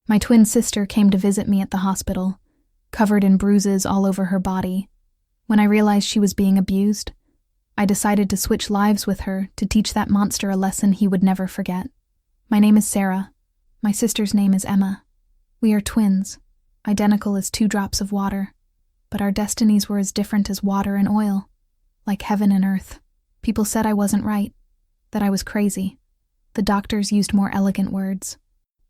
My twin sister came to visit me at the hospital, covered in bruises all over her body. When I realized she was being abused, I decided to switch lives with her to teach that monster a lesson he would never forget. My name is Sarah. My sister's name is Emma. We are twins, identical as 2 drops of water, but our destinies were as different as water and oil, like heaven and earth. People said I wasn't right, that I was crazy. The doctors used more elegant words.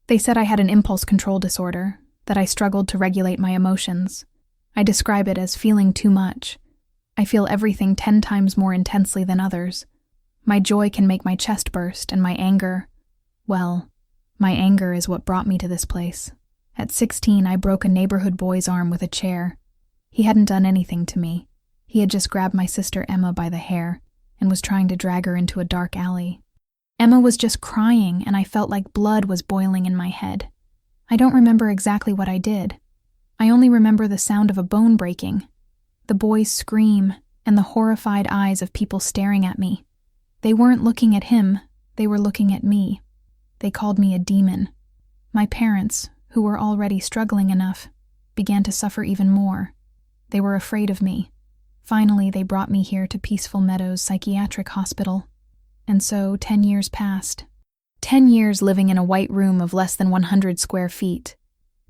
They said I had an impulse control disorder, that I struggled to regulate my emotions. I describe it as feeling too much. I feel everything 10 times more intensely than others. My joy can make my chest burst, and my anger is what brought me to this place. At 16, I broke a neighborhood boy's arm with a chair. He hadn't done anything to me. He had just grabbed my sister Emma by the hair and was trying to drag her into a dark alley. Emma was just crying, and I felt like blood was boiling in my head. I don't remember exactly what I did. I only remember the sound of a bone breaking, the boy's scream, and the horrified eyes of people staring at me. They weren't looking at him, they were looking at me. They called me a demon. My parents, who were already struggling enough, began to suffer even more. They were afraid of me. Finally, they brought me here to Peaceful Meadows Psychiatric Hospital. And so 10 years passed. 10 years living in a white room of less than 100 square feet.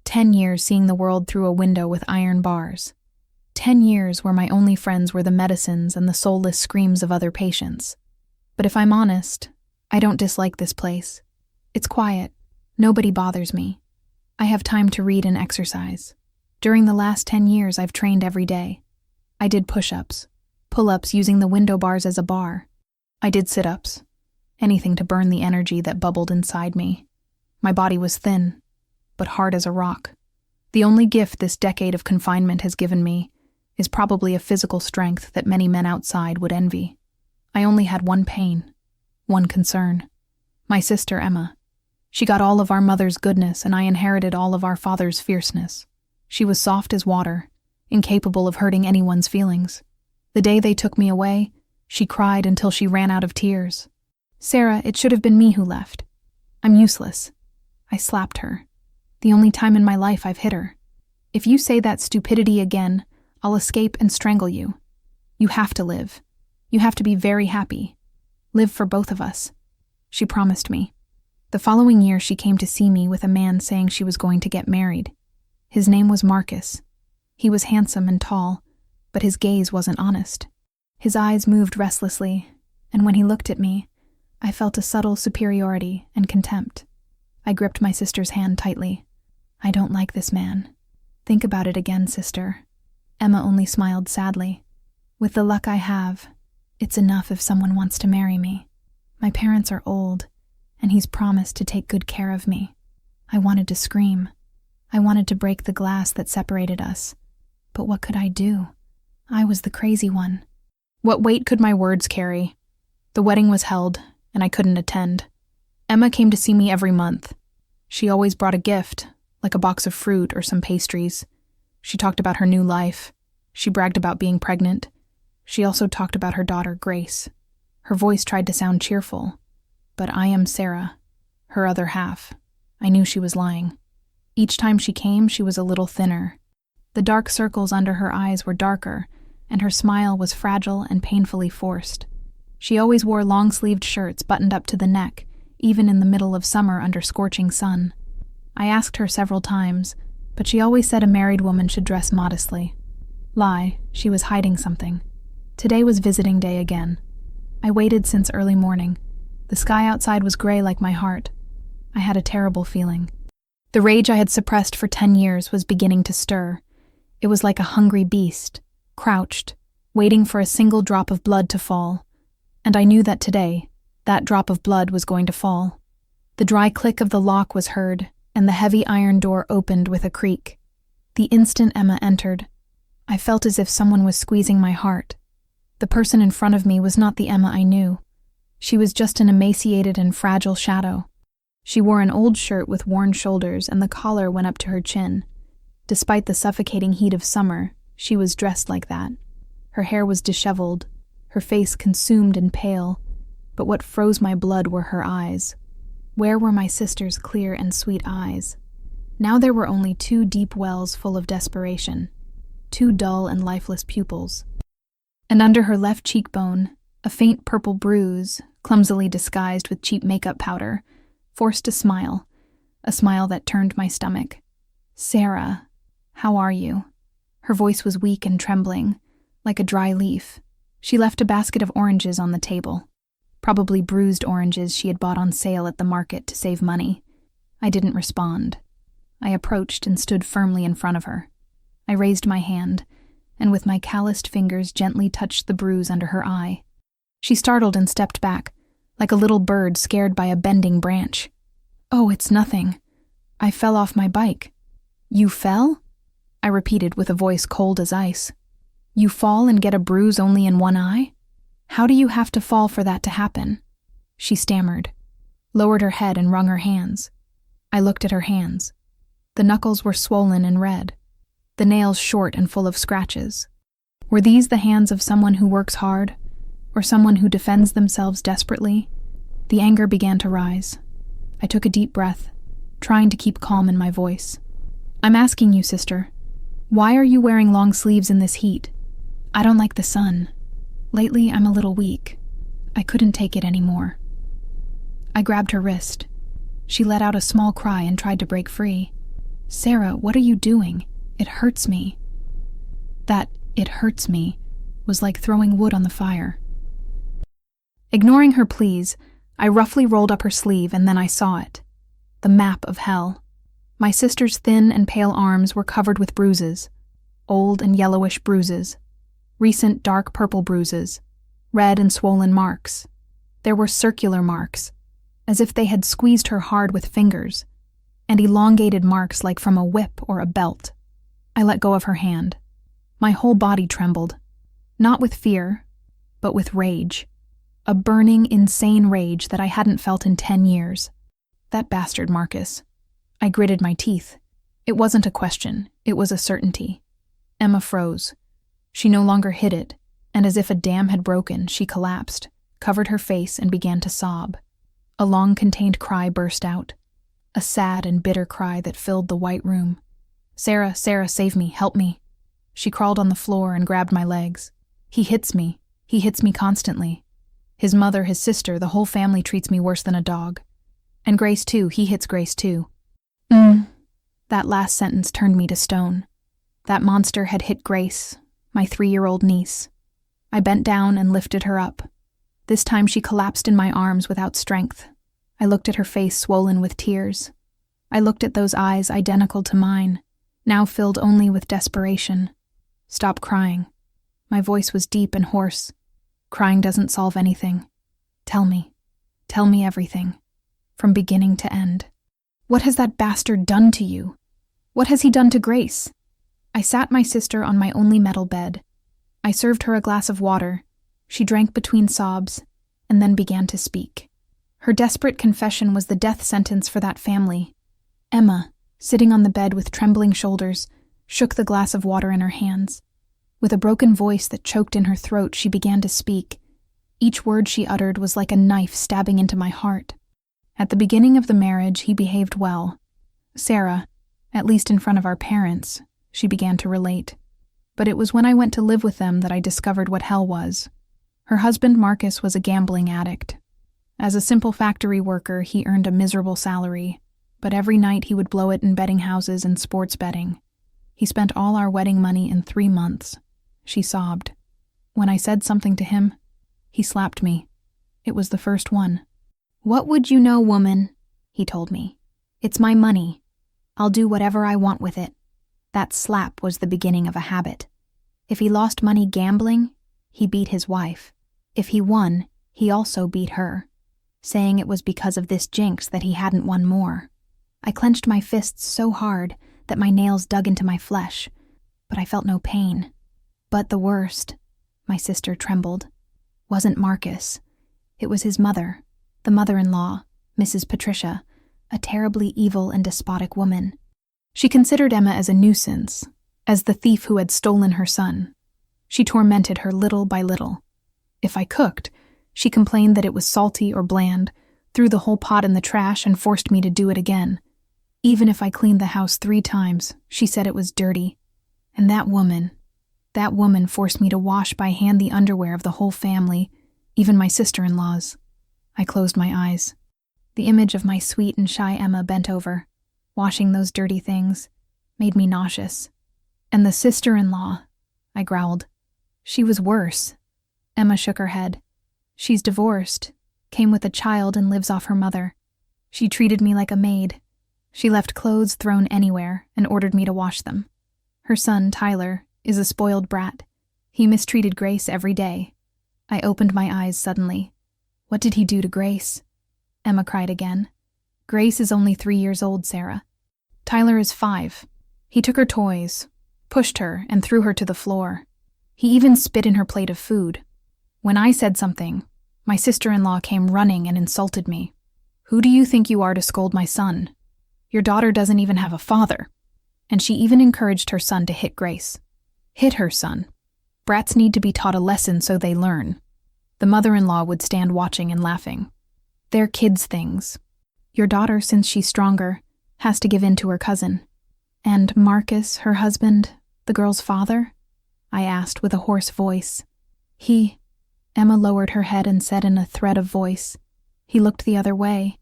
10 years seeing the world through a window with iron bars. 10 years where my only friends were the medicines and the soulless screams of other patients. But if I'm honest, I don't dislike this place. It's quiet. Nobody bothers me. I have time to read and exercise. During the last 10 years, I've trained every day. I did push-ups, pull-ups using the window bars as a bar. I did sit-ups, anything to burn the energy that bubbled inside me. My body was thin, but hard as a rock. The only gift this decade of confinement has given me is probably a physical strength that many men outside would envy. I only had one pain, one concern. My sister Emma. She got all of our mother's goodness, and I inherited all of our father's fierceness. She was soft as water, incapable of hurting anyone's feelings. The day they took me away, she cried until she ran out of tears. Sarah, it should have been me who left. I'm useless. I slapped her. The only time in my life I've hit her. If you say that stupidity again, I'll escape and strangle you. You have to live. You have to be very happy. Live for both of us. She promised me. The following year, she came to see me with a man saying she was going to get married. His name was Marcus. He was handsome and tall, but his gaze wasn't honest. His eyes moved restlessly, and when he looked at me, I felt a subtle superiority and contempt. I gripped my sister's hand tightly. I don't like this man. Think about it again, sister. Emma only smiled sadly. With the luck I have, it's enough if someone wants to marry me. My parents are old, and he's promised to take good care of me. I wanted to scream. I wanted to break the glass that separated us. But what could I do? I was the crazy one. What weight could my words carry? The wedding was held, and I couldn't attend. Emma came to see me every month. She always brought a gift, like a box of fruit or some pastries. She talked about her new life. She bragged about being pregnant. She also talked about her daughter, Grace. Her voice tried to sound cheerful. But I am Sarah, her other half. I knew she was lying. Each time she came, she was a little thinner. The dark circles under her eyes were darker, and her smile was fragile and painfully forced. She always wore long-sleeved shirts buttoned up to the neck, even in the middle of summer under scorching sun. I asked her several times, but she always said a married woman should dress modestly. Lie, she was hiding something. Today was visiting day again. I waited since early morning. The sky outside was gray like my heart. I had a terrible feeling. The rage I had suppressed for 10 years was beginning to stir. It was like a hungry beast, crouched, waiting for a single drop of blood to fall. And I knew that today, that drop of blood was going to fall. The dry click of the lock was heard, and the heavy iron door opened with a creak. The instant Emma entered, I felt as if someone was squeezing my heart. The person in front of me was not the Emma I knew. She was just an emaciated and fragile shadow. She wore an old shirt with worn shoulders, and the collar went up to her chin. Despite the suffocating heat of summer, she was dressed like that. Her hair was disheveled, her face consumed and pale, but what froze my blood were her eyes. Where were my sister's clear and sweet eyes? Now there were only 2 deep wells full of desperation, 2 dull and lifeless pupils. And under her left cheekbone, a faint purple bruise, clumsily disguised with cheap makeup powder, forced a smile that turned my stomach. "Sarah, how are you?" Her voice was weak and trembling, like a dry leaf. She left a basket of oranges on the table, probably bruised oranges she had bought on sale at the market to save money. I didn't respond. I approached and stood firmly in front of her. I raised my hand, and with my calloused fingers gently touched the bruise under her eye. She startled and stepped back, like a little bird scared by a bending branch. "Oh, it's nothing. I fell off my bike." "You fell?" I repeated with a voice cold as ice. "You fall and get a bruise only in one eye? How do you have to fall for that to happen?" She stammered, lowered her head and wrung her hands. I looked at her hands. The knuckles were swollen and red, the nails short and full of scratches. Were these the hands of someone who works hard, or someone who defends themselves desperately? The anger began to rise. I took a deep breath, trying to keep calm in my voice. "I'm asking you, sister, why are you wearing long sleeves in this heat? I don't like the sun. Lately, I'm a little weak. I couldn't take it anymore." I grabbed her wrist. She let out a small cry and tried to break free. "Sarah, what are you doing? It hurts me." That "it hurts me" was like throwing wood on the fire. Ignoring her pleas, I roughly rolled up her sleeve and then I saw it. The map of hell. My sister's thin and pale arms were covered with bruises. Old and yellowish bruises. Recent dark purple bruises. Red and swollen marks. There were circular marks, as if they had squeezed her hard with fingers, and elongated marks like from a whip or a belt. I let go of her hand. My whole body trembled, not with fear, but with rage. A burning, insane rage that I hadn't felt in 10 years. That bastard Marcus. I gritted my teeth. It wasn't a question, it was a certainty. Emma froze. She no longer hid it, and as if a dam had broken, she collapsed, covered her face, and began to sob. A long contained cry burst out. A sad and bitter cry that filled the white room. "Sarah, Sarah, save me, help me." She crawled on the floor and grabbed my legs. He hits me constantly. His mother, his sister, the whole family treats me worse than a dog. And Grace too, he hits Grace too. That last sentence turned me to stone. That monster had hit Grace, my 3-year-old niece. I bent down and lifted her up. This time she collapsed in my arms without strength. I looked at her face swollen with tears. I looked at those eyes identical to mine, now filled only with desperation. "Stop crying." My voice was deep and hoarse. "Crying doesn't solve anything. Tell me everything, from beginning to end. What has that bastard done to you? What has he done to Grace?" I sat my sister on my only metal bed. I served her a glass of water. She drank between sobs, and then began to speak. Her desperate confession was the death sentence for that family. Emma, sitting on the bed with trembling shoulders, shook the glass of water in her hands. With a broken voice that choked in her throat, she began to speak. Each word she uttered was like a knife stabbing into my heart. At the beginning of the marriage, he behaved well. Sarah, at least in front of our parents, she began to relate. But it was when I went to live with them that I discovered what hell was. Her husband, Marcus, was a gambling addict. As a simple factory worker, he earned a miserable salary, but every night he would blow it in betting houses and sports betting. He spent all our wedding money in 3 months. She sobbed. When I said something to him, he slapped me. It was the first one. "What would you know, woman?" he told me. "It's my money. I'll do whatever I want with it." That slap was the beginning of a habit. If he lost money gambling, he beat his wife. If he won, he also beat her, saying it was because of this jinx that he hadn't won more. I clenched my fists so hard that my nails dug into my flesh, but I felt no pain. But the worst, my sister trembled, wasn't Marcus. It was his mother, the mother-in-law, Mrs. Patricia, a terribly evil and despotic woman. She considered Emma as a nuisance, as the thief who had stolen her son. She tormented her little by little. If I cooked, she complained that it was salty or bland, threw the whole pot in the trash, and forced me to do it again. Even if I cleaned the house 3 times, she said it was dirty. And that woman forced me to wash by hand the underwear of the whole family, even my sister-in-law's. I closed my eyes. The image of my sweet and shy Emma bent over, washing those dirty things, made me nauseous. And the sister-in-law, I growled. She was worse. Emma shook her head. She's divorced, came with a child and lives off her mother. She treated me like a maid. She left clothes thrown anywhere and ordered me to wash them. Her son, Tyler, is a spoiled brat. He mistreated Grace every day. I opened my eyes suddenly. What did he do to Grace? Emma cried again. Grace is only 3 years old, Sarah. Tyler is 5. He took her toys, pushed her, and threw her to the floor. He even spit in her plate of food. When I said something, my sister-in-law came running and insulted me. Who do you think you are to scold my son? Your daughter doesn't even have a father. And she even encouraged her son to hit Grace. Hit her son. Brats need to be taught a lesson so they learn. The mother-in-law would stand watching and laughing. They're kids' things. Your daughter, since she's stronger, has to give in to her cousin. And Marcus, her husband, the girl's father? I asked with a hoarse voice. Emma lowered her head and said in a thread of voice. He looked the other way.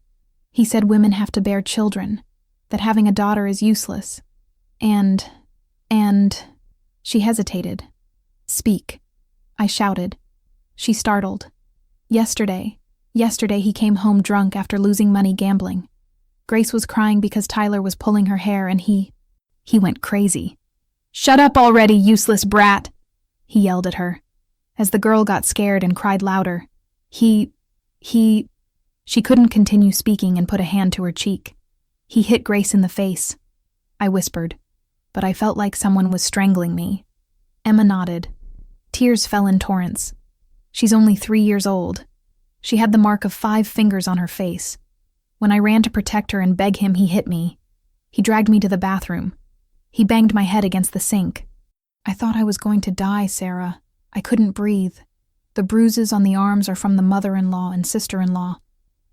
He said women have to bear children, that having a daughter is useless. And... She hesitated. Speak. I shouted. She startled. Yesterday he came home drunk after losing money gambling. Grace was crying because Tyler was pulling her hair and he went crazy. Shut up already, useless brat, he yelled at her. As the girl got scared and cried louder, she couldn't continue speaking and put a hand to her cheek. He hit Grace in the face. I whispered, but I felt like someone was strangling me. Emma nodded. Tears fell in torrents. She's only 3 years old. She had the mark of 5 fingers on her face. When I ran to protect her and beg him, he hit me. He dragged me to the bathroom. He banged my head against the sink. I thought I was going to die, Sarah. I couldn't breathe. The bruises on the arms are from the mother-in-law and sister-in-law.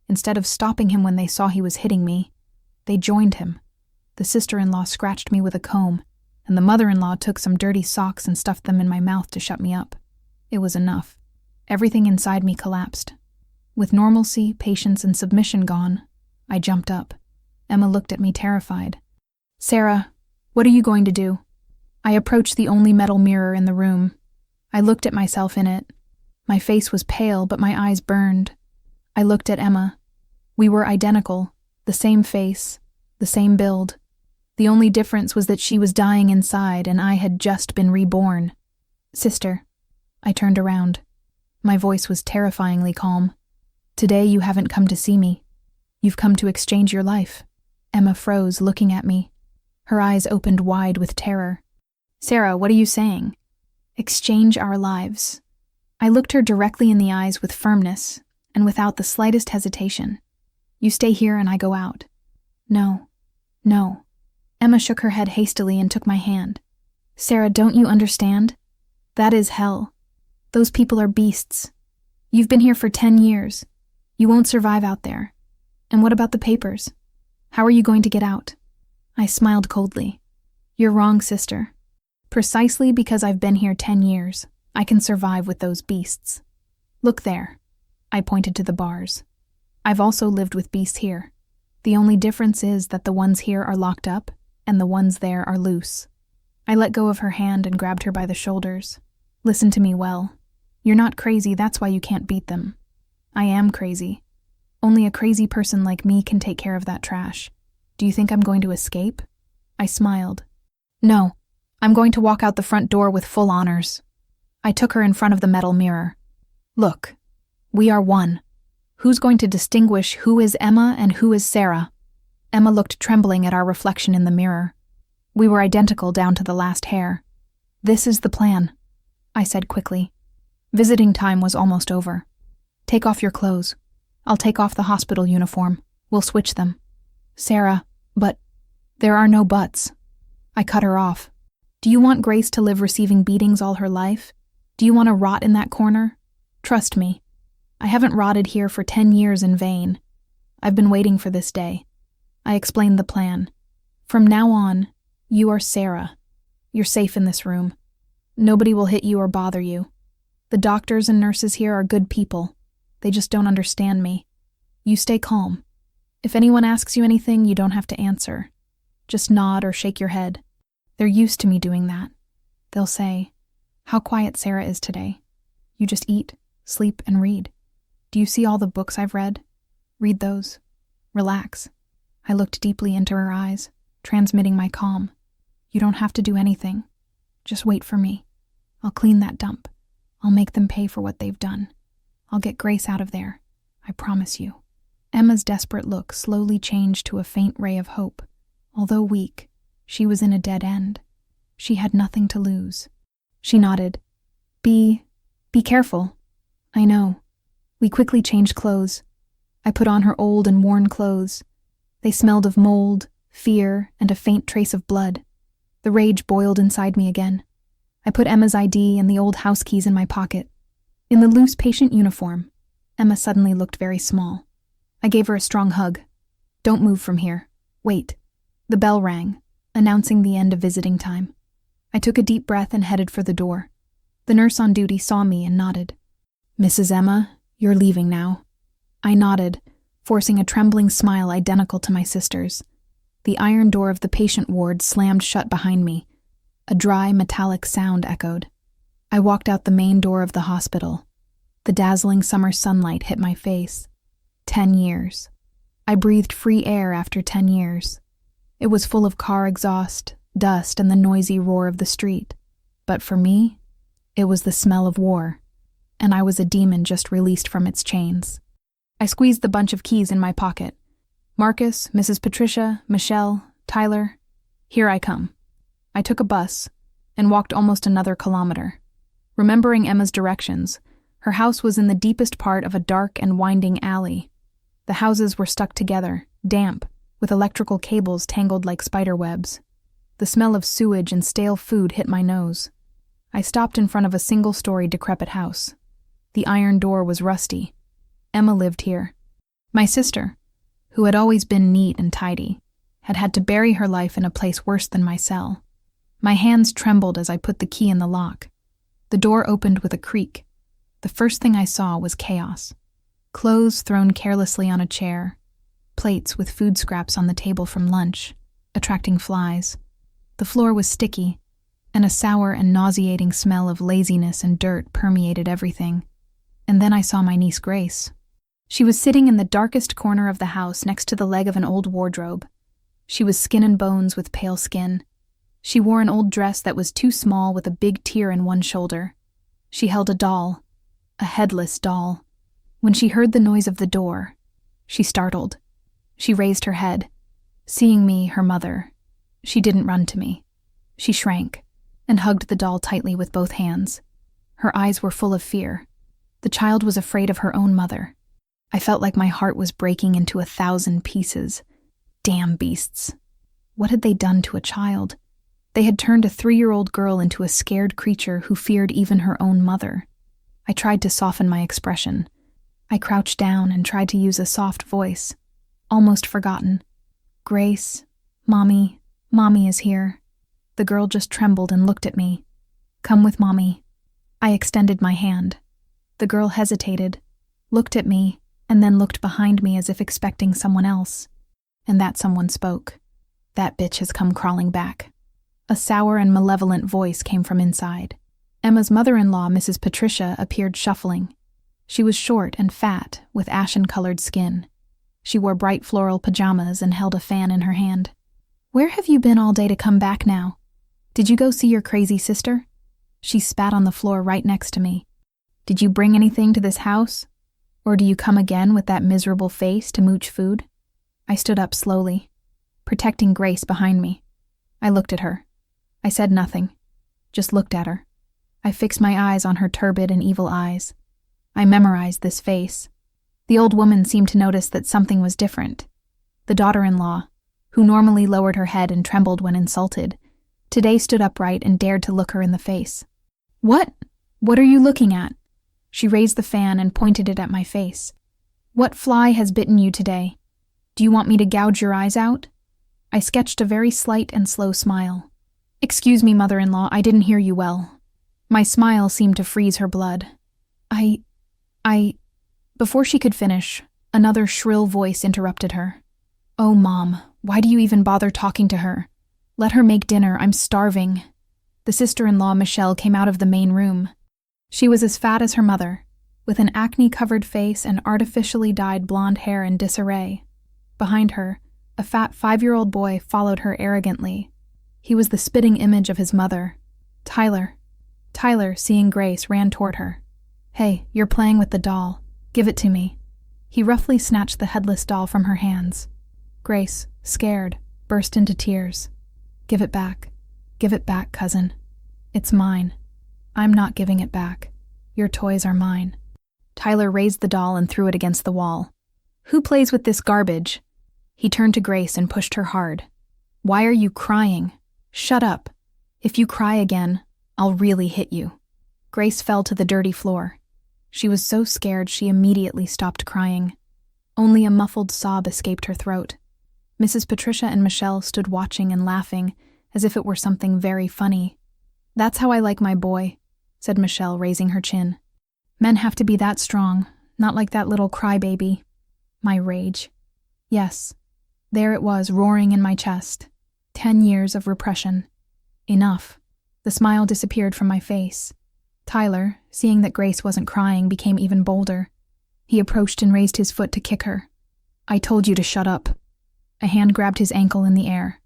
Instead of stopping him when they saw he was hitting me, they joined him. The sister-in-law scratched me with a comb, and the mother-in-law took some dirty socks and stuffed them in my mouth to shut me up. It was enough. Everything inside me collapsed. With normalcy, patience, and submission gone, I jumped up. Emma looked at me terrified. Sarah, what are you going to do? I approached the only metal mirror in the room. I looked at myself in it. My face was pale, but my eyes burned. I looked at Emma. We were identical, the same face, the same build. The only difference was that she was dying inside and I had just been reborn. Sister. I turned around. My voice was terrifyingly calm. Today you haven't come to see me. You've come to exchange your life. Emma froze, looking at me. Her eyes opened wide with terror. Sarah, what are you saying? Exchange our lives. I looked her directly in the eyes with firmness and without the slightest hesitation. You stay here and I go out. No. Emma shook her head hastily and took my hand. Sarah, don't you understand? That is hell. Those people are beasts. You've been here for 10 years. You won't survive out there. And what about the papers? How are you going to get out? I smiled coldly. You're wrong, sister. Precisely because I've been here 10 years, I can survive with those beasts. Look there. I pointed to the bars. I've also lived with beasts here. The only difference is that the ones here are locked up and the ones there are loose. I let go of her hand and grabbed her by the shoulders. Listen to me well. You're not crazy, that's why you can't beat them. I am crazy. Only a crazy person like me can take care of that trash. Do you think I'm going to escape? I smiled. No, I'm going to walk out the front door with full honors. I took her in front of the metal mirror. Look, we are one. Who's going to distinguish who is Emma and who is Sarah? Emma looked trembling at our reflection in the mirror. We were identical down to the last hair. This is the plan, I said quickly. Visiting time was almost over. Take off your clothes. I'll take off the hospital uniform. We'll switch them. Sarah, but there are no buts. I cut her off. Do you want Grace to live receiving beatings all her life? Do you want to rot in that corner? Trust me. I haven't rotted here for 10 years in vain. I've been waiting for this day. I explained the plan. From now on, you are Sarah. You're safe in this room. Nobody will hit you or bother you. The doctors and nurses here are good people. They just don't understand me. You stay calm. If anyone asks you anything, you don't have to answer. Just nod or shake your head. They're used to me doing that. They'll say, "How quiet Sarah is today. You just eat, sleep, and read. Do you see all the books I've read? Read those. Relax." I looked deeply into her eyes, transmitting my calm. "You don't have to do anything. Just wait for me. I'll clean that dump. I'll make them pay for what they've done. I'll get Grace out of there. I promise you." Emma's desperate look slowly changed to a faint ray of hope. Although weak, she was in a dead end. She had nothing to lose. She nodded. Be careful." "I know." We quickly changed clothes. I put on her old and worn clothes. They smelled of mold, fear, and a faint trace of blood. The rage boiled inside me again. I put Emma's ID and the old house keys in my pocket. In the loose patient uniform, Emma suddenly looked very small. I gave her a strong hug. "Don't move from here. Wait." The bell rang, announcing the end of visiting time. I took a deep breath and headed for the door. The nurse on duty saw me and nodded. "Mrs. Emma, you're leaving now." I nodded, forcing a trembling smile identical to my sister's. The iron door of the patient ward slammed shut behind me. A dry, metallic sound echoed. I walked out the main door of the hospital. The dazzling summer sunlight hit my face. 10 years. I breathed free air after 10 years. It was full of car exhaust, dust, and the noisy roar of the street. But for me, it was the smell of war, and I was a demon just released from its chains. I squeezed the bunch of keys in my pocket. "Marcus, Mrs. Patricia, Michelle, Tyler, here I come." I took a bus and walked almost another kilometer. Remembering Emma's directions, her house was in the deepest part of a dark and winding alley. The houses were stuck together, damp, with electrical cables tangled like spider webs. The smell of sewage and stale food hit my nose. I stopped in front of a single-story decrepit house. The iron door was rusty. Emma lived here. My sister, who had always been neat and tidy, had had to bury her life in a place worse than my cell. My hands trembled as I put the key in the lock. The door opened with a creak. The first thing I saw was chaos. Clothes thrown carelessly on a chair, plates with food scraps on the table from lunch, attracting flies. The floor was sticky, and a sour and nauseating smell of laziness and dirt permeated everything. And then I saw my niece Grace. She was sitting in the darkest corner of the house next to the leg of an old wardrobe. She was skin and bones with pale skin. She wore an old dress that was too small with a big tear in one shoulder. She held a doll, a headless doll. When she heard the noise of the door, she startled. She raised her head. Seeing me, her mother, she didn't run to me. She shrank and hugged the doll tightly with both hands. Her eyes were full of fear. The child was afraid of her own mother. I felt like my heart was breaking into 1,000 pieces. Damn beasts. What had they done to a child? They had turned a 3-year-old girl into a scared creature who feared even her own mother. I tried to soften my expression. I crouched down and tried to use a soft voice, almost forgotten. "Grace, Mommy is here." The girl just trembled and looked at me. "Come with Mommy." I extended my hand. The girl hesitated, looked at me, and then looked behind me as if expecting someone else. And that someone spoke. "That bitch has come crawling back." A sour and malevolent voice came from inside. Emma's mother-in-law, Mrs. Patricia, appeared shuffling. She was short and fat, with ashen-colored skin. She wore bright floral pajamas and held a fan in her hand. "Where have you been all day to come back now? Did you go see your crazy sister?" She spat on the floor right next to me. "Did you bring anything to this house? Or do you come again with that miserable face to mooch food?" I stood up slowly, protecting Grace behind me. I looked at her. I said nothing, just looked at her. I fixed my eyes on her turbid and evil eyes. I memorized this face. The old woman seemed to notice that something was different. The daughter-in-law, who normally lowered her head and trembled when insulted, today stood upright and dared to look her in the face. What are you looking at?" She raised the fan and pointed it at my face. "What fly has bitten you today? Do you want me to gouge your eyes out?" I sketched a very slight and slow smile. "Excuse me, mother-in-law, I didn't hear you well." My smile seemed to freeze her blood. I... Before she could finish, another shrill voice interrupted her. "Oh, Mom, why do you even bother talking to her? Let her make dinner, I'm starving." The sister-in-law, Michelle, came out of the main room. She was as fat as her mother, with an acne-covered face and artificially dyed blonde hair in disarray. Behind her, a fat 5-year-old boy followed her arrogantly. He was the spitting image of his mother. Tyler. Tyler, seeing Grace, ran toward her. "Hey, you're playing with the doll. Give it to me." He roughly snatched the headless doll from her hands. Grace, scared, burst into tears. "Give it back. Give it back, cousin. It's mine. I'm not giving it back. Your toys are mine." Tyler raised the doll and threw it against the wall. "Who plays with this garbage?" He turned to Grace and pushed her hard. "Why are you crying? Shut up. If you cry again, I'll really hit you." Grace fell to the dirty floor. She was so scared she immediately stopped crying. Only a muffled sob escaped her throat. Mrs. Patricia and Michelle stood watching and laughing as if it were something very funny. "That's how I like my boy," said Michelle, raising her chin. "Men have to be that strong, not like that little crybaby." My rage. Yes, there it was, roaring in my chest. 10 years of repression. Enough. The smile disappeared from my face. Tyler, seeing that Grace wasn't crying, became even bolder. He approached and raised his foot to kick her. "I told you to shut up." A hand grabbed his ankle in the air.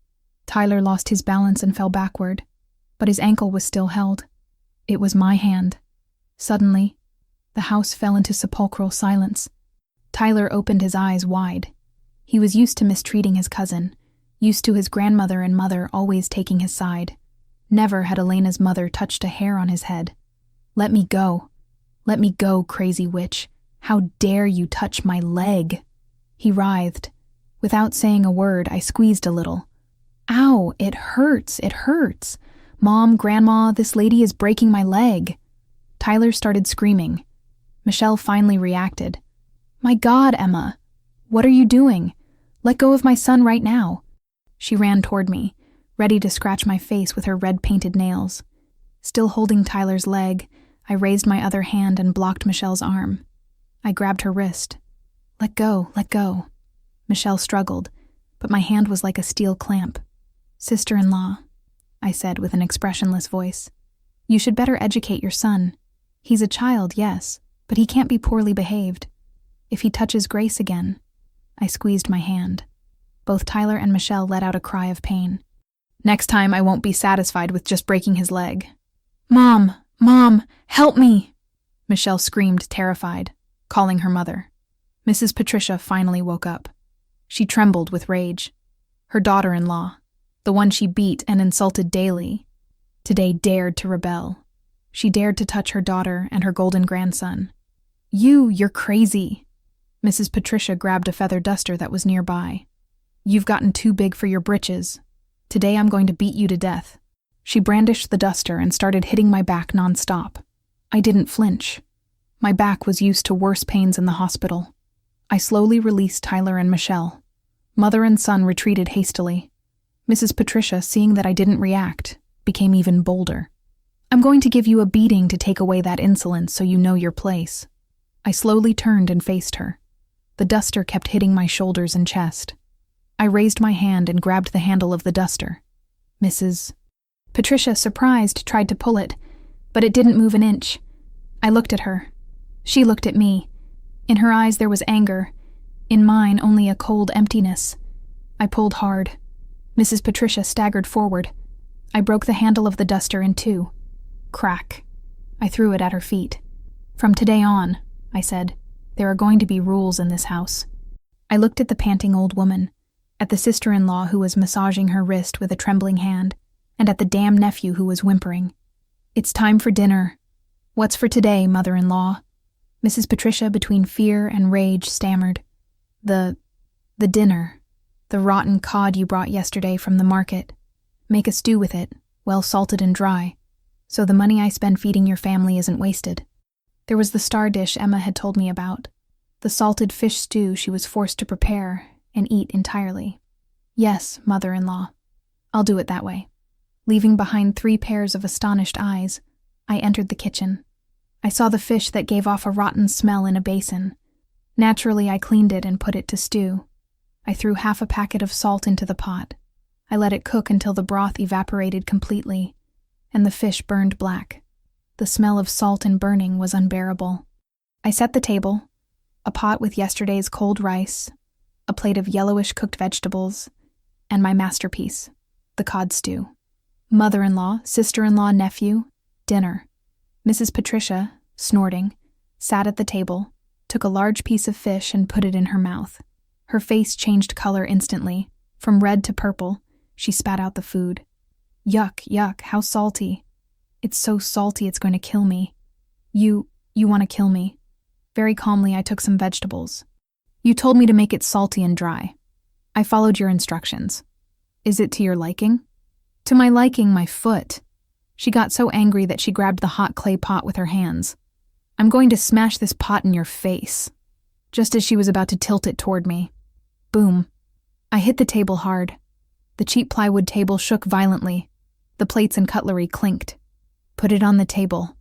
Tyler lost his balance and fell backward, but his ankle was still held. It was my hand. Suddenly, the house fell into sepulchral silence. Tyler opened his eyes wide. He was used to mistreating his cousin, used to his grandmother and mother always taking his side. Never had Elena's mother touched a hair on his head. "Let me go. Let me go, crazy witch. How dare you touch my leg?" He writhed. Without saying a word, I squeezed a little. "Ow, it hurts, it hurts. Mom, Grandma, this lady is breaking my leg." Tyler started screaming. Michelle finally reacted. "My God, Emma, what are you doing? Let go of my son right now." She ran toward me, ready to scratch my face with her red-painted nails. Still holding Tyler's leg, I raised my other hand and blocked Michelle's arm. I grabbed her wrist. Let go, let go." Michelle struggled, but my hand was like a steel clamp. "Sister-in-law," I said with an expressionless voice, "you should better educate your son. He's a child, yes, but he can't be poorly behaved. If he touches Grace again..." I squeezed my hand. Both Tyler and Michelle let out a cry of pain. "Next time I won't be satisfied with just breaking his leg." "Mom! Mom! Help me!" Michelle screamed, terrified, calling her mother. Mrs. Patricia finally woke up. She trembled with rage. Her daughter-in-law, the one she beat and insulted daily, today dared to rebel. She dared to touch her daughter and her golden grandson. You're crazy." Mrs. Patricia grabbed a feather duster that was nearby. "You've gotten too big for your britches. Today I'm going to beat you to death." She brandished the duster and started hitting my back nonstop. I didn't flinch. My back was used to worse pains in the hospital. I slowly released Tyler and Michelle. Mother and son retreated hastily. Mrs. Patricia, seeing that I didn't react, became even bolder. "I'm going to give you a beating to take away that insolence so you know your place." I slowly turned and faced her. The duster kept hitting my shoulders and chest. I raised my hand and grabbed the handle of the duster. Mrs. Patricia, surprised, tried to pull it, but it didn't move an inch. I looked at her. She looked at me. In her eyes there was anger. In mine only a cold emptiness. I pulled hard. Mrs. Patricia staggered forward. I broke the handle of the duster in two. Crack. I threw it at her feet. "From today on," I said, "there are going to be rules in this house." I looked at the panting old woman, at the sister-in-law who was massaging her wrist with a trembling hand, and at the damn nephew who was whimpering. "It's time for dinner." "What's for today, mother-in-law?" Mrs. Patricia, between fear and rage, stammered. The dinner. The rotten cod you brought yesterday from the market. Make a stew with it, well salted and dry, so the money I spend feeding your family isn't wasted." There was the star dish Emma had told me about, the salted fish stew she was forced to prepare and eat entirely. Yes, mother-in-law. I'll do it that way. Leaving behind 3 pairs of astonished eyes, I entered the kitchen. I saw the fish that gave off a rotten smell in a basin. Naturally, I cleaned it and put it to stew. I threw half a packet of salt into the pot. I let it cook until the broth evaporated completely, and the fish burned black. The smell of salt and burning was unbearable. I set the table, a pot with yesterday's cold rice, a plate of yellowish cooked vegetables, and my masterpiece, the cod stew. Mother-in-law, sister-in-law, nephew, dinner. Mrs. Patricia, snorting, sat at the table, took a large piece of fish and put it in her mouth. Her face changed color instantly. From red to purple, she spat out the food. Yuck, yuck, how salty. It's so salty it's going to kill me. You want to kill me. Very calmly, I took some vegetables. You told me to make it salty and dry. I followed your instructions. Is it to your liking? To my liking, my foot. She got so angry that she grabbed the hot clay pot with her hands. I'm going to smash this pot in your face. Just as she was about to tilt it toward me. Boom. I hit the table hard. The cheap plywood table shook violently. The plates and cutlery clinked. Put it on the table.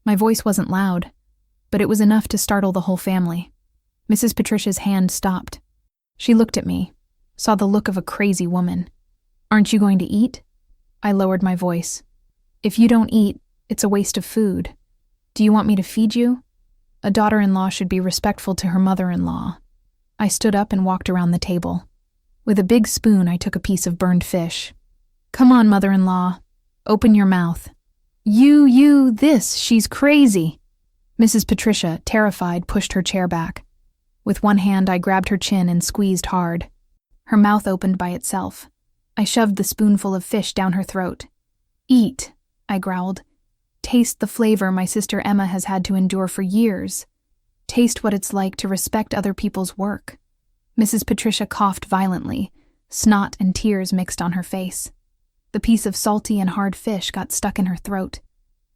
My voice wasn't loud, but it was enough to startle the whole family. Mrs. Patricia's hand stopped. She looked at me, saw the look of a crazy woman. Aren't you going to eat? I lowered my voice. If you don't eat, it's a waste of food. Do you want me to feed you? A daughter-in-law should be respectful to her mother-in-law. I stood up and walked around the table. With a big spoon, I took a piece of burned fish. Come on, mother-in-law. Open your mouth. She's crazy. Mrs. Patricia, terrified, pushed her chair back. With one hand, I grabbed her chin and squeezed hard. Her mouth opened by itself. I shoved the spoonful of fish down her throat. Eat, I growled. Taste the flavor my sister Emma has had to endure for years. Taste what it's like to respect other people's work. Mrs. Patricia coughed violently. Snot and tears mixed on her face. The piece of salty and hard fish got stuck in her throat.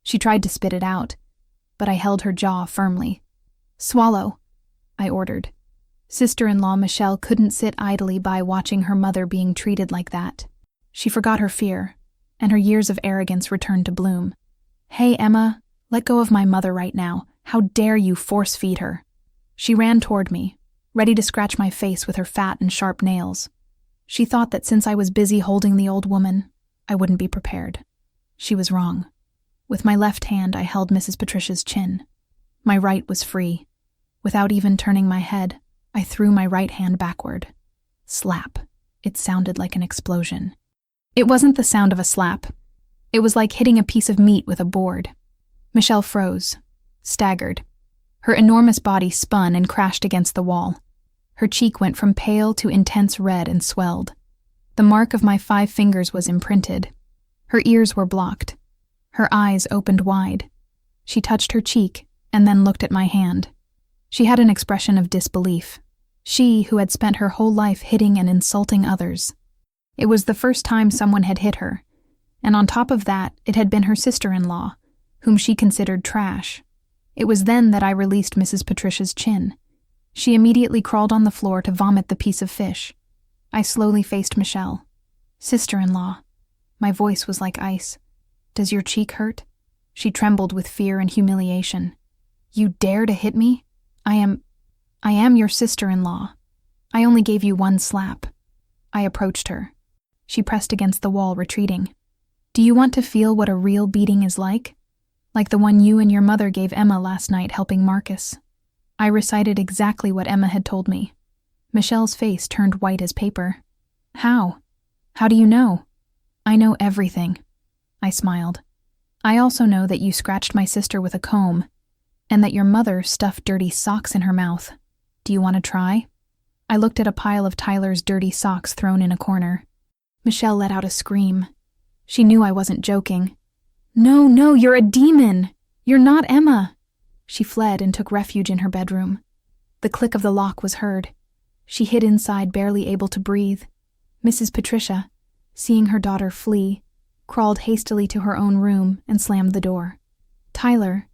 She tried to spit it out, but I held her jaw firmly. Swallow, I ordered. Sister-in-law Michelle couldn't sit idly by watching her mother being treated like that. She forgot her fear, and her years of arrogance returned to bloom. Hey, Emma, let go of my mother right now. How dare you force-feed her? She ran toward me, ready to scratch my face with her fat and sharp nails. She thought that since I was busy holding the old woman, I wouldn't be prepared. She was wrong. With my left hand, I held Mrs. Patricia's chin. My right was free. Without even turning my head, I threw my right hand backward. Slap. It sounded like an explosion. It wasn't the sound of a slap. It was like hitting a piece of meat with a board. Michelle froze, staggered. Her enormous body spun and crashed against the wall. Her cheek went from pale to intense red and swelled. The mark of my 5 fingers was imprinted. Her ears were blocked. Her eyes opened wide. She touched her cheek and then looked at my hand. She had an expression of disbelief. She, who had spent her whole life hitting and insulting others. It was the first time someone had hit her, and on top of that, it had been her sister-in-law, whom she considered trash. It was then that I released Mrs. Patricia's chin. She immediately crawled on the floor to vomit the piece of fish. I slowly faced Michelle. Sister-in-law. My voice was like ice. Does your cheek hurt? She trembled with fear and humiliation. You dare to hit me? I am your sister-in-law. I only gave you 1 slap. I approached her. She pressed against the wall, retreating. Do you want to feel what a real beating is like? Like the one you and your mother gave Emma last night helping Marcus. I recited exactly what Emma had told me. Michelle's face turned white as paper. How? How do you know? I know everything. I smiled. I also know that you scratched my sister with a comb, and that your mother stuffed dirty socks in her mouth. Do you want to try? I looked at a pile of Tyler's dirty socks thrown in a corner. Michelle let out a scream. She knew I wasn't joking. No, you're a demon! You're not Emma! She fled and took refuge in her bedroom. The click of the lock was heard. She hid inside, barely able to breathe. Mrs. Patricia, seeing her daughter flee, crawled hastily to her own room and slammed the door. Tyler,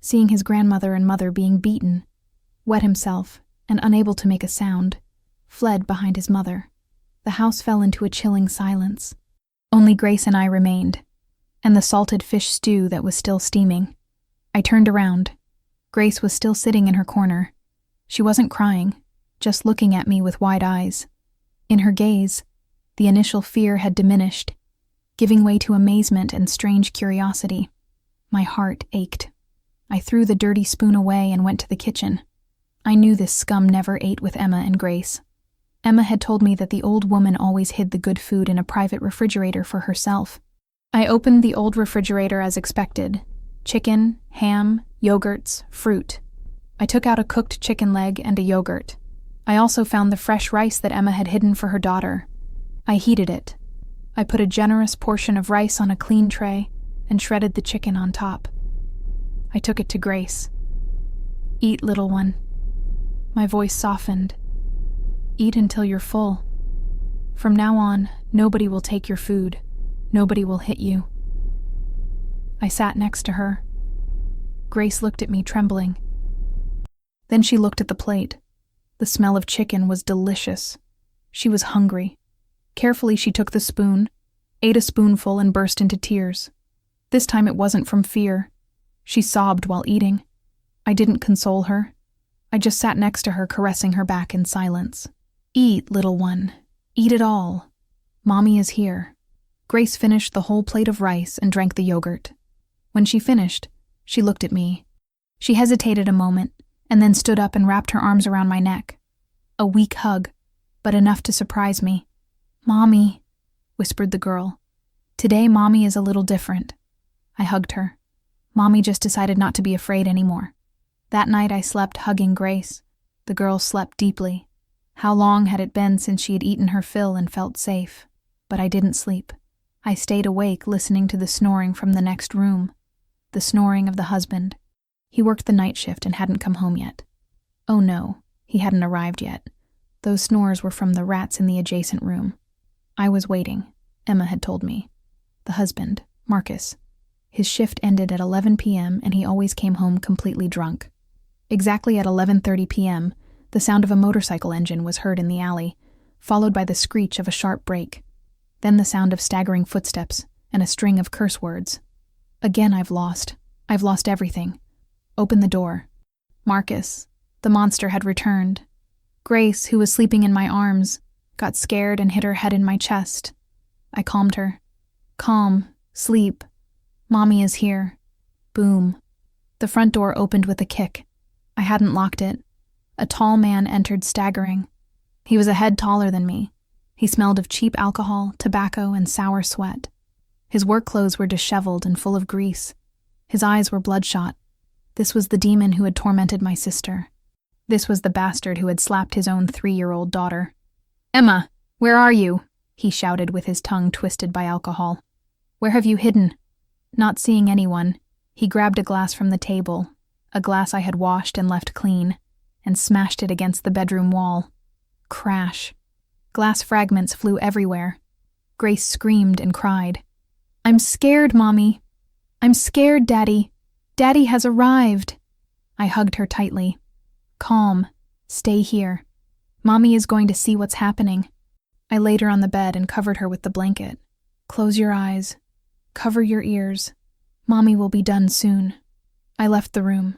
seeing his grandmother and mother being beaten, wet himself and unable to make a sound, fled behind his mother. The house fell into a chilling silence. Only Grace and I remained, and the salted fish stew that was still steaming. I turned around. Grace was still sitting in her corner. She wasn't crying, just looking at me with wide eyes. In her gaze, the initial fear had diminished, giving way to amazement and strange curiosity. My heart ached. I threw the dirty spoon away and went to the kitchen. I knew this scum never ate with Emma and Grace. Emma had told me that the old woman always hid the good food in a private refrigerator for herself. I opened the old refrigerator as expected. Chicken, ham, yogurts, fruit. I took out a cooked chicken leg and a yogurt. I also found the fresh rice that Emma had hidden for her daughter. I heated it. I put a generous portion of rice on a clean tray and shredded the chicken on top. I took it to Grace. "Eat, little one." My voice softened. "Eat until you're full. From now on, nobody will take your food. Nobody will hit you." I sat next to her. Grace looked at me, trembling. Then she looked at the plate. The smell of chicken was delicious. She was hungry. Carefully, she took the spoon, ate a spoonful, and burst into tears. This time it wasn't from fear. She sobbed while eating. I didn't console her. I just sat next to her, caressing her back in silence. "Eat, little one. Eat it all. Mommy is here." Grace finished the whole plate of rice and drank the yogurt. When she finished, she looked at me. She hesitated a moment, and then stood up and wrapped her arms around my neck. A weak hug, but enough to surprise me. "Mommy," whispered the girl. "Today, Mommy is a little different." I hugged her. Mommy just decided not to be afraid anymore. That night I slept hugging Grace. The girl slept deeply. How long had it been since she had eaten her fill and felt safe? But I didn't sleep. I stayed awake, listening to the snoring from the next room. The snoring of the husband. He worked the night shift and hadn't come home yet. Oh no, he hadn't arrived yet. Those snores were from the rats in the adjacent room. I was waiting, Emma had told me. The husband, Marcus. His shift ended at 11 p.m. and he always came home completely drunk. Exactly at 11:30 p.m., the sound of a motorcycle engine was heard in the alley, followed by the screech of a sharp brake. Then the sound of staggering footsteps and a string of curse words. Again I've lost everything. Open the door. Marcus, the monster, had returned. Grace, who was sleeping in my arms, got scared and hid her head in my chest. I calmed her. "Calm, sleep. Mommy is here." Boom. The front door opened with a kick. I hadn't locked it. A tall man entered, staggering. He was a head taller than me. He smelled of cheap alcohol, tobacco, and sour sweat. His work clothes were disheveled and full of grease. His eyes were bloodshot. This was the demon who had tormented my sister. This was the bastard who had slapped his own 3-year-old daughter. "Emma, where are you?" he shouted with his tongue twisted by alcohol. "Where have you hidden?" Not seeing anyone, he grabbed a glass from the table, a glass I had washed and left clean, and smashed it against the bedroom wall. Crash. Glass fragments flew everywhere. Grace screamed and cried. "I'm scared, Mommy. I'm scared, Daddy. Daddy has arrived." I hugged her tightly. "Calm. Stay here. Mommy is going to see what's happening." I laid her on the bed and covered her with the blanket. "Close your eyes. Cover your ears. Mommy will be done soon." I left the room.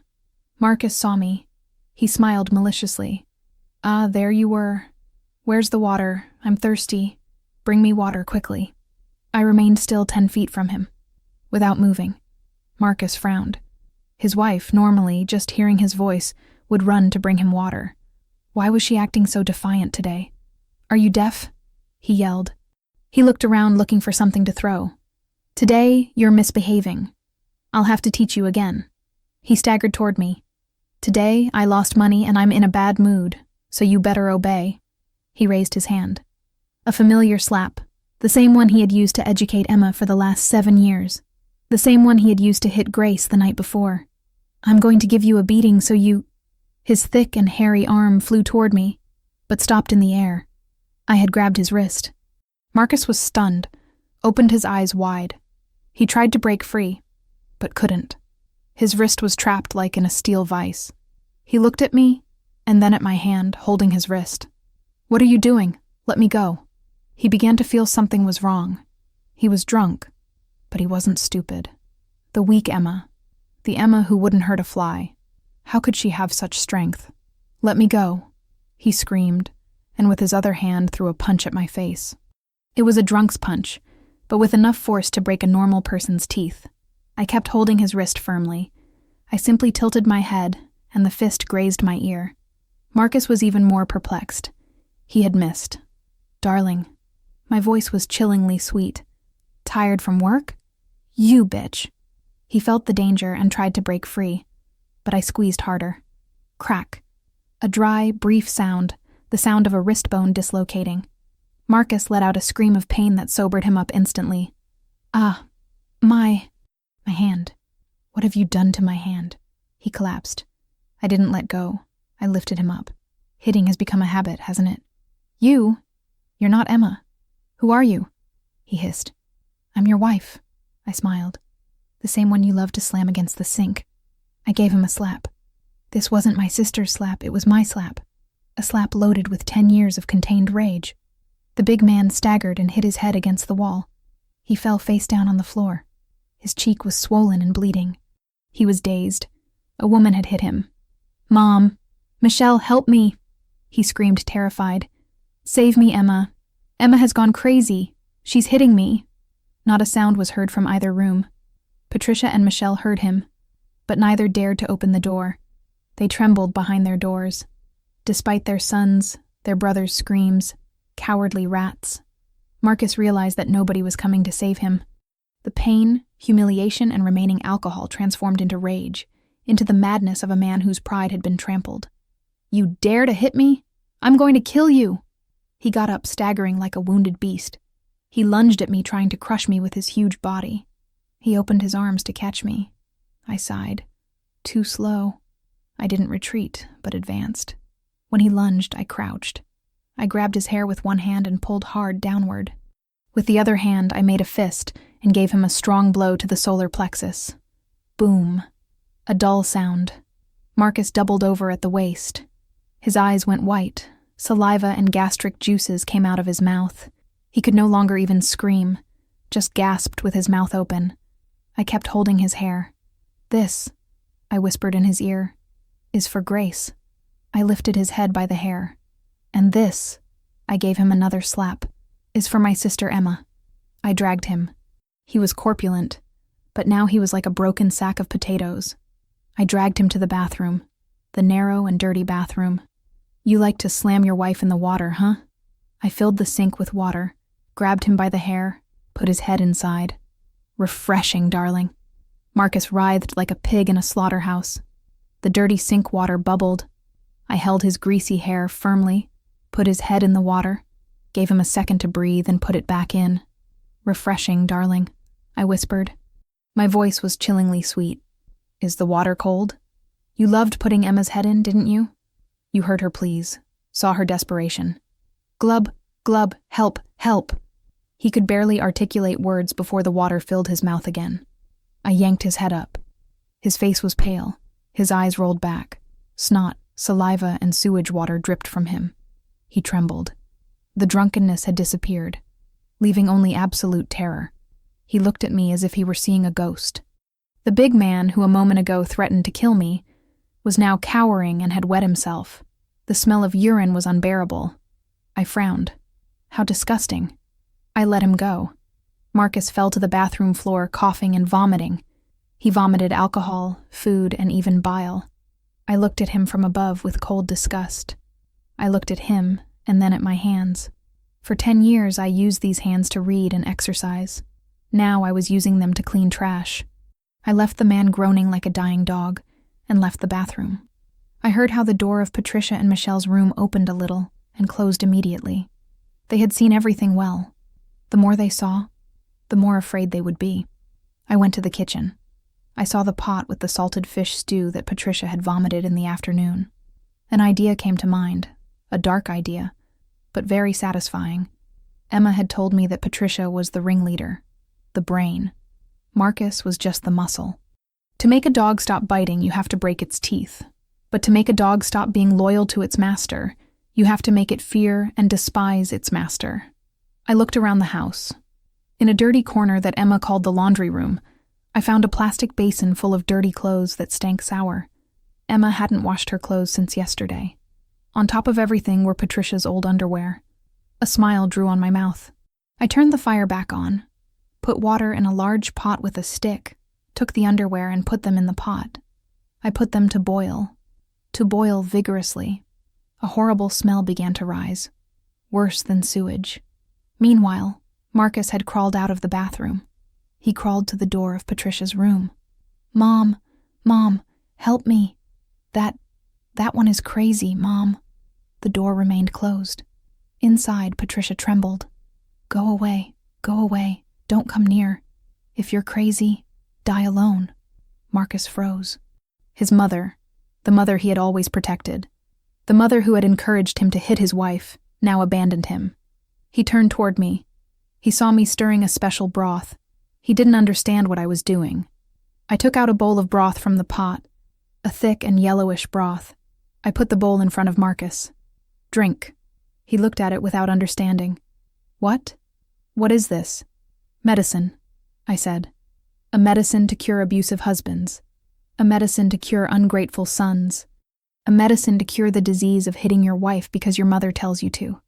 Marcus saw me. He smiled maliciously. "Ah, there you were. Where's the water? I'm thirsty. Bring me water quickly." I remained still 10 feet from him, without moving. Marcus frowned. His wife, normally, just hearing his voice, would run to bring him water. Why was she acting so defiant today? "Are you deaf?" he yelled. He looked around, looking for something to throw. "Today, you're misbehaving. I'll have to teach you again." He staggered toward me. "Today, I lost money and I'm in a bad mood, so you better obey." He raised his hand. A familiar slap, the same one he had used to educate Emma for the last 7 years, the same one he had used to hit Grace the night before. "I'm going to give you a beating so you—" His thick and hairy arm flew toward me, but stopped in the air. I had grabbed his wrist. Marcus was stunned, opened his eyes wide. He tried to break free, but couldn't. His wrist was trapped like in a steel vise. He looked at me, and then at my hand, holding his wrist. "What are you doing? Let me go." He began to feel something was wrong. He was drunk, but he wasn't stupid. The weak Emma. The Emma who wouldn't hurt a fly. How could she have such strength? "Let me go," he screamed, and with his other hand threw a punch at my face. It was a drunk's punch, but with enough force to break a normal person's teeth. I kept holding his wrist firmly. I simply tilted my head, and the fist grazed my ear. Marcus was even more perplexed. He had missed. "Darling." My voice was chillingly sweet. "Tired from work? You bitch." He felt the danger and tried to break free, but I squeezed harder. Crack. A dry, brief sound, the sound of a wrist bone dislocating. Marcus let out a scream of pain that sobered him up instantly. "Ah, my hand. What have you done to my hand?" He collapsed. I didn't let go. I lifted him up. "Hitting has become a habit, hasn't it?" "You? You're not Emma. Who are you?" he hissed. "I'm your wife," I smiled. "The same one you love to slam against the sink." I gave him a slap. This wasn't my sister's slap, it was my slap. A slap loaded with 10 years of contained rage. The big man staggered and hit his head against the wall. He fell face down on the floor. His cheek was swollen and bleeding. He was dazed. A woman had hit him. "Mom! Michelle, help me!" he screamed, terrified. "Save me, Emma. Emma has gone crazy. She's hitting me." Not a sound was heard from either room. Patricia and Michelle heard him, but neither dared to open the door. They trembled behind their doors. Despite their sons', their brothers' screams, cowardly rats, Marcus realized that nobody was coming to save him. The pain, humiliation, and remaining alcohol transformed into rage, into the madness of a man whose pride had been trampled. "You dare to hit me? I'm going to kill you!" He got up, staggering like a wounded beast. He lunged at me, trying to crush me with his huge body. He opened his arms to catch me. I sighed. Too slow. I didn't retreat, but advanced. When he lunged, I crouched. I grabbed his hair with one hand and pulled hard downward. With the other hand, I made a fist and gave him a strong blow to the solar plexus. Boom. A dull sound. Marcus doubled over at the waist. His eyes went white. Saliva and gastric juices came out of his mouth. He could no longer even scream, just gasped with his mouth open. I kept holding his hair. "This," I whispered in his ear, "is for Grace." I lifted his head by the hair. "And this," I gave him another slap, "is for my sister Emma." I dragged him. He was corpulent, but now he was like a broken sack of potatoes. I dragged him to the bathroom, the narrow and dirty bathroom. "You like to slam your wife in the water, huh?" I filled the sink with water, grabbed him by the hair, put his head inside. "Refreshing, darling." Marcus writhed like a pig in a slaughterhouse. The dirty sink water bubbled. I held his greasy hair firmly, put his head in the water, gave him a second to breathe and put it back in. "Refreshing, darling," I whispered. My voice was chillingly sweet. "Is the water cold? You loved putting Emma's head in, didn't you? You heard her pleas, saw her desperation. Glub, glub, help, help." He could barely articulate words before the water filled his mouth again. I yanked his head up. His face was pale. His eyes rolled back. Snot, saliva, and sewage water dripped from him. He trembled. The drunkenness had disappeared, leaving only absolute terror. He looked at me as if he were seeing a ghost. The big man, who a moment ago threatened to kill me, was now cowering and had wet himself. The smell of urine was unbearable. I frowned. How disgusting. I let him go. Marcus fell to the bathroom floor, coughing and vomiting. He vomited alcohol, food, and even bile. I looked at him from above with cold disgust. I looked at him, and then at my hands. For 10 years, I used these hands to read and exercise. Now I was using them to clean trash. I left the man groaning like a dying dog, and left the bathroom. I heard how the door of Patricia and Michelle's room opened a little and closed immediately. They had seen everything well. The more they saw, the more afraid they would be. I went to the kitchen. I saw the pot with the salted fish stew that Patricia had vomited in the afternoon. An idea came to mind, a dark idea, but very satisfying. Emma had told me that Patricia was the ringleader, the brain. Marcus was just the muscle. To make a dog stop biting, you have to break its teeth. But to make a dog stop being loyal to its master, you have to make it fear and despise its master. I looked around the house. In a dirty corner that Emma called the laundry room, I found a plastic basin full of dirty clothes that stank sour. Emma hadn't washed her clothes since yesterday. On top of everything were Patricia's old underwear. A smile drew on my mouth. I turned the fire back on, put water in a large pot with a stick, took the underwear and put them in the pot. I put them to boil vigorously. A horrible smell began to rise, worse than sewage. Meanwhile, Marcus had crawled out of the bathroom. He crawled to the door of Patricia's room. Mom, help me. That one is crazy, Mom." The door remained closed. Inside, Patricia trembled. Go away, don't come near. If you're crazy, die alone." Marcus froze. His mother, the mother he had always protected, the mother who had encouraged him to hit his wife, now abandoned him. He turned toward me. He saw me stirring a special broth. He didn't understand what I was doing. I took out a bowl of broth from the pot, a thick and yellowish broth. I put the bowl in front of Marcus. "Drink." He looked at it without understanding. "What? What is this?" "Medicine," I said. "A medicine to cure abusive husbands. A medicine to cure ungrateful sons. A medicine to cure the disease of hitting your wife because your mother tells you to.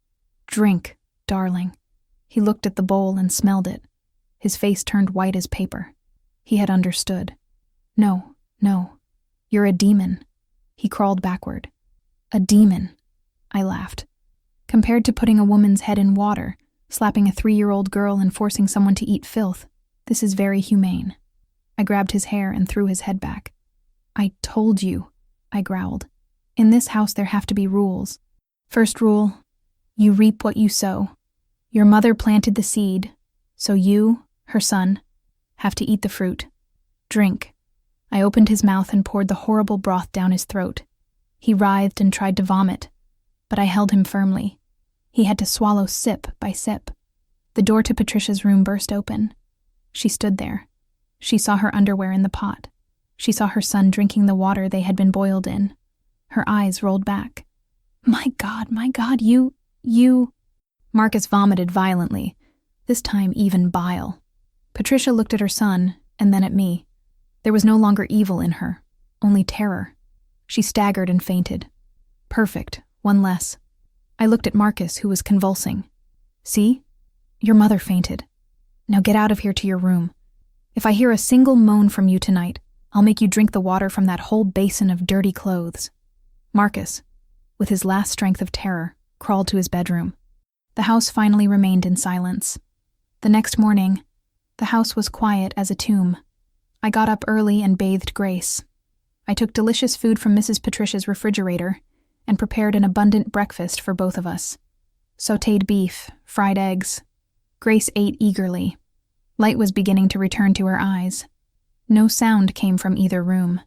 Drink, darling." He looked at the bowl and smelled it. His face turned white as paper. He had understood. No, you're a demon." He crawled backward. "A demon," I laughed. "Compared to putting a woman's head in water, slapping a 3-year-old girl and forcing someone to eat filth, this is very humane." I grabbed his hair and threw his head back. "I told you," I growled. "In this house there have to be rules. First rule, you reap what you sow. Your mother planted the seed, so you, her son, have to eat the fruit. Drink." I opened his mouth and poured the horrible broth down his throat. He writhed and tried to vomit, but I held him firmly. He had to swallow sip by sip. The door to Patricia's room burst open. She stood there. She saw her underwear in the pot. She saw her son drinking the water they had been boiled in. Her eyes rolled back. My God, you... Marcus vomited violently, this time even bile. Patricia looked at her son, and then at me. There was no longer evil in her, only terror. She staggered and fainted. Perfect, one less. I looked at Marcus, who was convulsing. "See? Your mother fainted. Now get out of here to your room. If I hear a single moan from you tonight, I'll make you drink the water from that whole basin of dirty clothes." Marcus, with his last strength of terror, crawled to his bedroom. The house finally remained in silence. The next morning, the house was quiet as a tomb. I got up early and bathed Grace. I took delicious food from Mrs. Patricia's refrigerator and prepared an abundant breakfast for both of us. Sautéed beef, fried eggs. Grace ate eagerly. Light was beginning to return to her eyes. No sound came from either room.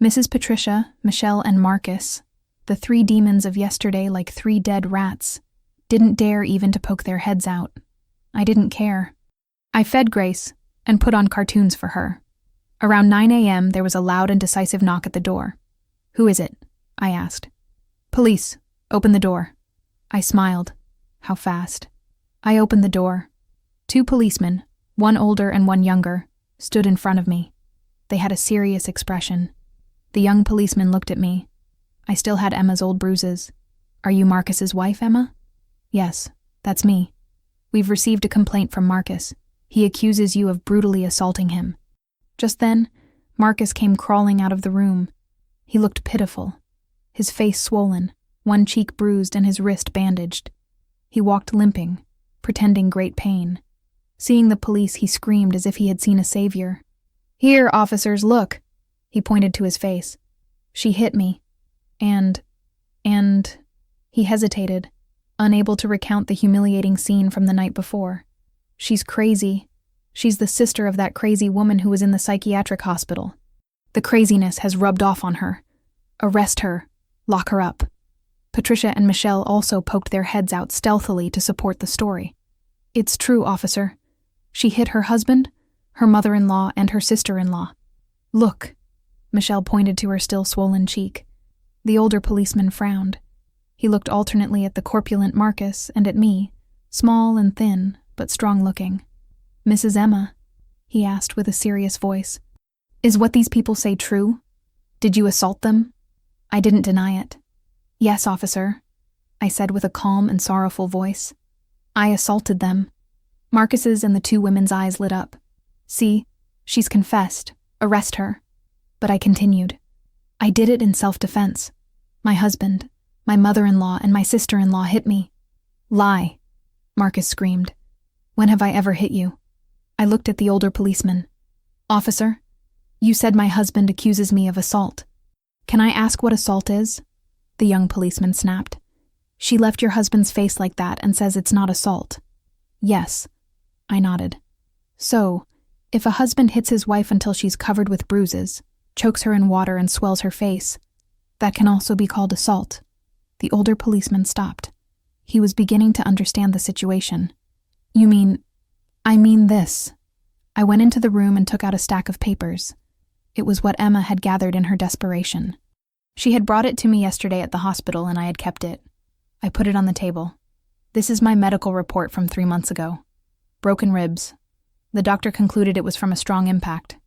Mrs. Patricia, Michelle, and Marcus, the 3 demons of yesterday like 3 dead rats, didn't dare even to poke their heads out. I didn't care. I fed Grace and put on cartoons for her. Around 9 a.m., there was a loud and decisive knock at the door. "Who is it?" I asked. "Police. Open the door." I smiled. How fast. I opened the door. 2 policemen, one older and one younger, stood in front of me. They had a serious expression. The young policeman looked at me. I still had Emma's old bruises. "Are you Marcus's wife, Emma?" "Yes, that's me. We've received a complaint from Marcus. He accuses you of brutally assaulting him." Just then, Marcus came crawling out of the room. He looked pitiful, his face swollen, one cheek bruised and his wrist bandaged. He walked limping, pretending great pain. Seeing the police, he screamed as if he had seen a savior. "Here, officers, look!" He pointed to his face. "She hit me. And... He hesitated, unable to recount the humiliating scene from the night before. "She's crazy. She's the sister of that crazy woman who was in the psychiatric hospital. The craziness has rubbed off on her. Arrest her. Lock her up." Patricia and Michelle also poked their heads out stealthily to support the story. "It's true, officer. She hit her husband, her mother-in-law, and her sister-in-law. Look." Michelle pointed to her still swollen cheek. The older policeman frowned. He looked alternately at the corpulent Marcus and at me, small and thin, but strong-looking. "Mrs. Emma," he asked with a serious voice, "is what these people say true? Did you assault them?" I didn't deny it. "Yes, officer," I said with a calm and sorrowful voice. "I assaulted them." Marcus's and the two women's eyes lit up. "See, she's confessed. Arrest her." But I continued. "I did it in self-defense. My husband, my mother-in-law, and my sister-in-law hit me." "Lie," Marcus screamed. "When have I ever hit you?" I looked at the older policeman. "Officer, you said my husband accuses me of assault. Can I ask what assault is?" The young policeman snapped. "She left your husband's face like that and says it's not assault." "Yes," I nodded. "So, if a husband hits his wife until she's covered with bruises, chokes her in water and swells her face, that can also be called assault." The older policeman stopped. He was beginning to understand the situation. "You mean—" "I mean this." I went into the room and took out a stack of papers. It was what Emma had gathered in her desperation. She had brought it to me yesterday at the hospital and I had kept it. I put it on the table. "This is my medical report from 3 months ago. Broken ribs. The doctor concluded it was from a strong impact."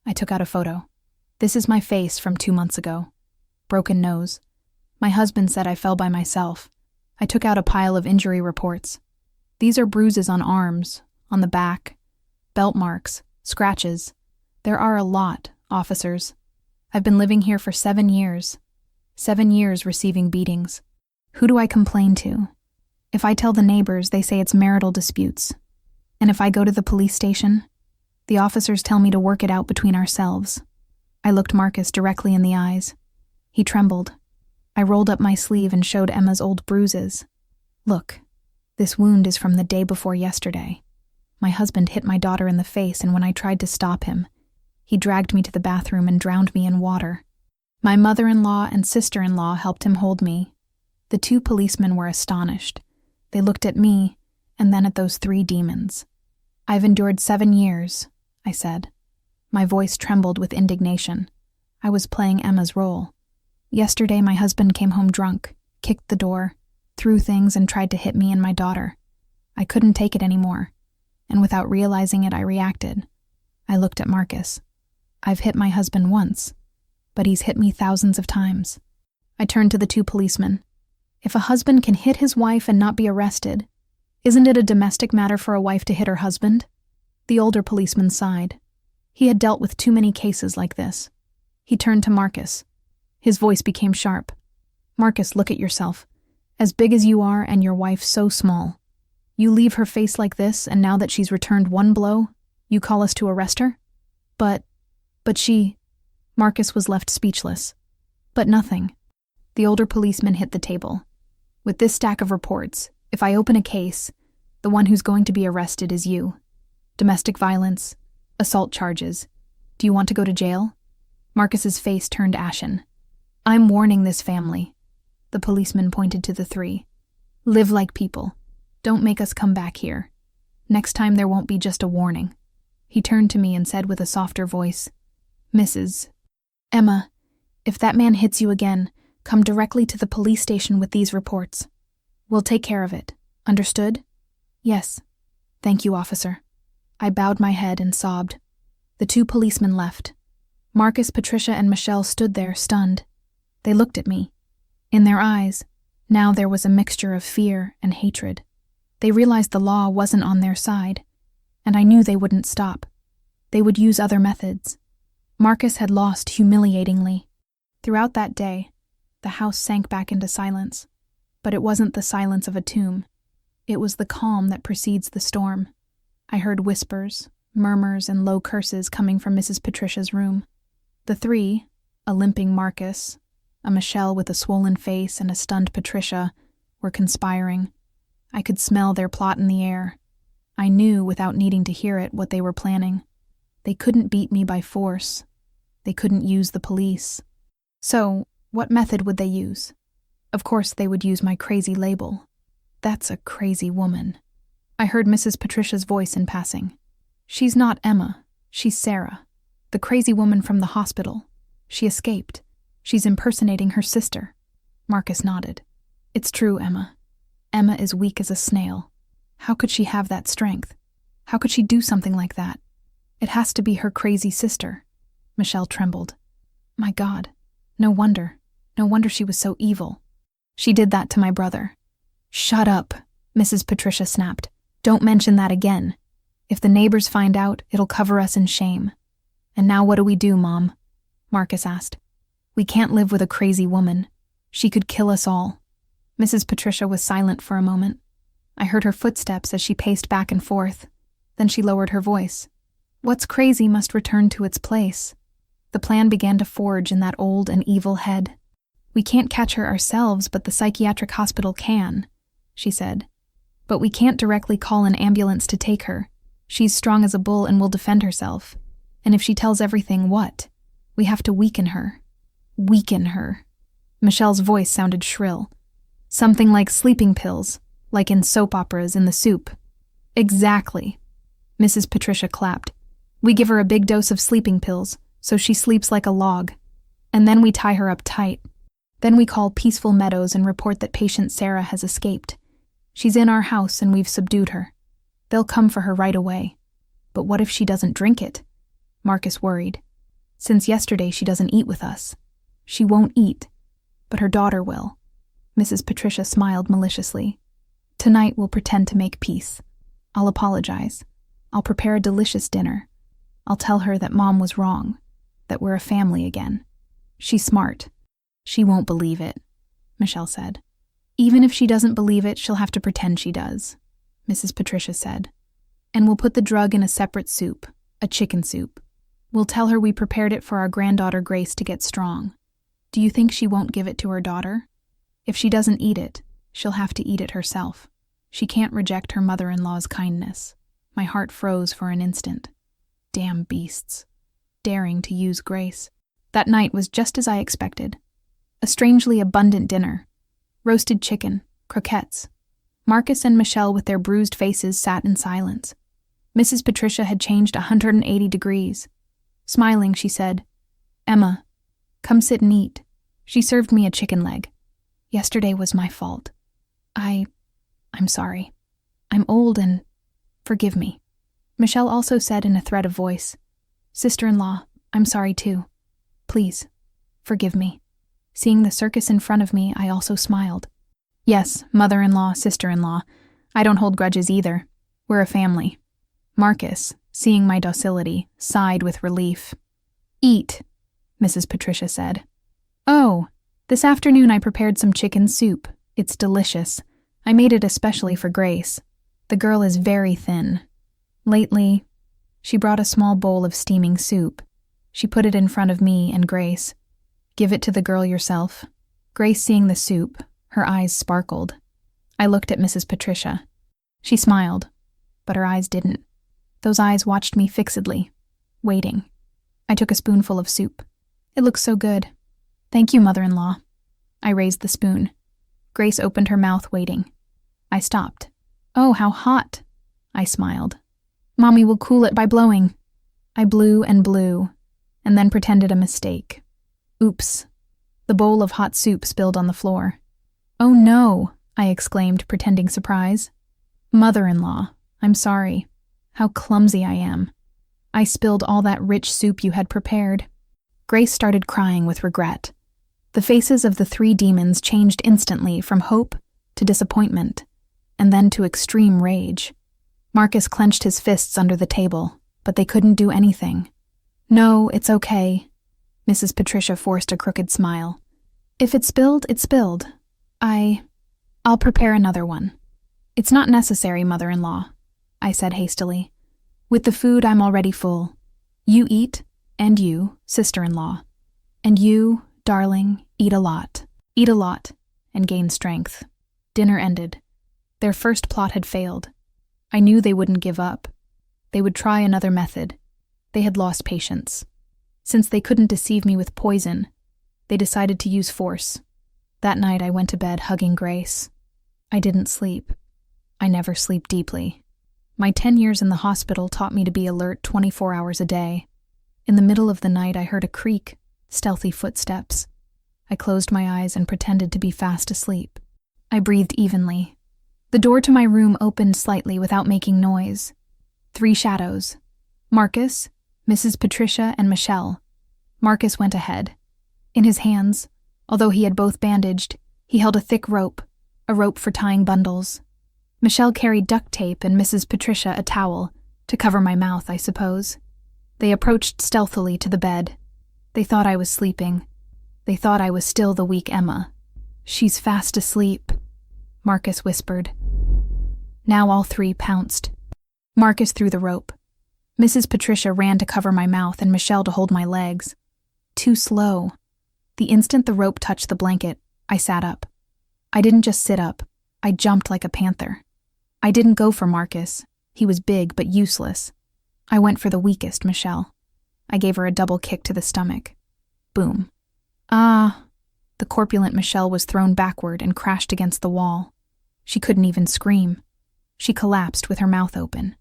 I took out a photo. "This is my face from 2 months ago. Broken nose. My husband said I fell by myself." I took out a pile of injury reports. "These are bruises on arms, on the back, belt marks, scratches. There are a lot, officers. I've been living here for 7 years. 7 years receiving beatings. Who do I complain to? If I tell the neighbors, they say it's marital disputes. And if I go to the police station, the officers tell me to work it out between ourselves." I looked Marcus directly in the eyes. He trembled. I rolled up my sleeve and showed Emma's old bruises. "Look, this wound is from the day before yesterday. My husband hit my daughter in the face, and when I tried to stop him, he dragged me to the bathroom and drowned me in water. My mother-in-law and sister-in-law helped him hold me." The two policemen were astonished. They looked at me, and then at those 3 demons. "I've endured 7 years," I said. My voice trembled with indignation. I was playing Emma's role. "Yesterday my husband came home drunk, kicked the door, threw things and tried to hit me and my daughter. I couldn't take it anymore, and without realizing it I reacted. I looked at Marcus. I've hit my husband once, but he's hit me thousands of times." I turned to the two policemen. "If a husband can hit his wife and not be arrested, isn't it a domestic matter for a wife to hit her husband?" The older policeman sighed. He had dealt with too many cases like this. He turned to Marcus. His voice became sharp. "Marcus, look at yourself. As big as you are and your wife so small. You leave her face like this, and now that she's returned one blow, you call us to arrest her? But she—" Marcus was left speechless. "But nothing." The older policeman hit the table. "With this stack of reports, if I open a case, the one who's going to be arrested is you. Domestic violence, assault charges. Do you want to go to jail?" Marcus's face turned ashen. "I'm warning this family." The policeman pointed to the 3. "Live like people. Don't make us come back here. Next time there won't be just a warning." He turned to me and said with a softer voice, "Mrs. Emma, if that man hits you again, come directly to the police station with these reports. We'll take care of it. Understood?" "Yes. Thank you, officer." I bowed my head and sobbed. The 2 policemen left. Marcus, Patricia, and Michelle stood there, stunned. They looked at me. In their eyes, now there was a mixture of fear and hatred. They realized the law wasn't on their side, and I knew they wouldn't stop. They would use other methods. Marcus had lost humiliatingly. Throughout that day, the house sank back into silence. But it wasn't the silence of a tomb. It was the calm that precedes the storm. I heard whispers, murmurs, and low curses coming from Mrs. Patricia's room. The 3, a limping Marcus, a Michelle with a swollen face, and a stunned Patricia, were conspiring. I could smell their plot in the air. I knew, without needing to hear it, what they were planning. They couldn't beat me by force. They couldn't use the police. So, what method would they use? Of course they would use my crazy label. "That's a crazy woman." I heard Mrs. Patricia's voice in passing. "She's not Emma. She's Sarah, the crazy woman from the hospital. She escaped. She's impersonating her sister." Marcus nodded. "It's true, Emma. Emma is weak as a snail. How could she have that strength? How could she do something like that? It has to be her crazy sister. Michelle trembled. My God, no wonder she was so evil. She did that to my brother. Shut up, Mrs. Patricia snapped. Don't mention that again. If the neighbors find out, it'll cover us in shame. And now what do we do, Mom? Marcus asked. We can't live with a crazy woman. She could kill us all. Mrs. Patricia was silent for a moment. I heard her footsteps as she paced back and forth. Then she lowered her voice. What's crazy must return to its place. The plan began to forge in that old and evil head. We can't catch her ourselves, but the psychiatric hospital can, she said. But we can't directly call an ambulance to take her. She's strong as a bull and will defend herself. And if she tells everything, what? We have to weaken her. Weaken her. Michelle's voice sounded shrill. Something like sleeping pills, like in soap operas in the soup. Exactly. Mrs. Patricia clapped. We give her a big dose of sleeping pills, so she sleeps like a log. And then we tie her up tight. Then we call Peaceful Meadows and report that patient Sarah has escaped. She's in our house and we've subdued her. They'll come for her right away. But what if she doesn't drink it? Marcus worried. Since yesterday she doesn't eat with us. She won't eat, but her daughter will. Mrs. Patricia smiled maliciously. Tonight we'll pretend to make peace. I'll apologize. I'll prepare a delicious dinner. I'll tell her that Mom was wrong, that we're a family again. She's smart. She won't believe it, Michelle said. Even if she doesn't believe it, she'll have to pretend she does, Mrs. Patricia said. And we'll put the drug in a separate soup, a chicken soup. We'll tell her we prepared it for our granddaughter Grace to get strong. Do you think she won't give it to her daughter? If she doesn't eat it, she'll have to eat it herself. She can't reject her mother-in-law's kindness. My heart froze for an instant. Damn beasts. Daring to use Grace. That night was just as I expected. A strangely abundant dinner. Roasted chicken, croquettes. Marcus and Michelle with their bruised faces sat in silence. Mrs. Patricia had changed 180 degrees. Smiling, she said, Emma, come sit and eat. She served me a chicken leg. Yesterday was my fault. I'm sorry. I'm old and forgive me. Michelle also said in a thread of voice, Sister-in-law, I'm sorry too. Please, forgive me. Seeing the circus in front of me, I also smiled. Yes, mother-in-law, sister-in-law. I don't hold grudges either. We're a family. Marcus, seeing my docility, sighed with relief. Eat, Mrs. Patricia said. Oh, this afternoon I prepared some chicken soup. It's delicious. I made it especially for Grace. The girl is very thin. Lately, she brought a small bowl of steaming soup. She put it in front of me and Grace. Give it to the girl yourself. Grace, seeing the soup, her eyes sparkled. I looked at Mrs. Patricia. She smiled, but her eyes didn't. Those eyes watched me fixedly, waiting. I took a spoonful of soup. It looks so good. Thank you, mother-in-law. I raised the spoon. Grace opened her mouth, waiting. I stopped. Oh, how hot! I smiled. Mommy will cool it by blowing. I blew, and then pretended a mistake. Oops. The bowl of hot soup spilled on the floor. Oh no, I exclaimed, pretending surprise. Mother-in-law, I'm sorry. How clumsy I am. I spilled all that rich soup you had prepared. Grace started crying with regret. The faces of the three demons changed instantly from hope to disappointment, and then to extreme rage. Marcus clenched his fists under the table, but they couldn't do anything. No, it's okay. Mrs. Patricia forced a crooked smile. If it spilled, it spilled. I'll prepare another one. It's not necessary, mother-in-law, I said hastily. With the food, I'm already full. You eat, and you, sister-in-law. And you, darling, eat a lot. Eat a lot, and gain strength. Dinner ended. Their first plot had failed. I knew they wouldn't give up. They would try another method. They had lost patience. Since they couldn't deceive me with poison, they decided to use force. That night I went to bed hugging Grace. I didn't sleep. I never sleep deeply. My 10 years in the hospital taught me to be alert 24 hours a day. In the middle of the night I heard a creak, stealthy footsteps. I closed my eyes and pretended to be fast asleep. I breathed evenly. The door to my room opened slightly without making noise. 3 shadows. Marcus, Mrs. Patricia, and Michelle. Marcus went ahead. In his hands, although he had both bandaged, he held a thick rope, a rope for tying bundles. Michelle carried duct tape and Mrs. Patricia a towel, to cover my mouth, I suppose. They approached stealthily to the bed. They thought I was sleeping. They thought I was still the weak Emma. "She's fast asleep," Marcus whispered. Now all 3 pounced. Marcus threw the rope. Mrs. Patricia ran to cover my mouth and Michelle to hold my legs. Too slow. The instant the rope touched the blanket, I sat up. I didn't just sit up. I jumped like a panther. I didn't go for Marcus. He was big but useless. I went for the weakest, Michelle. I gave her a double kick to the stomach. Boom. Ah! The corpulent Michelle was thrown backward and crashed against the wall. She couldn't even scream. She collapsed with her mouth open.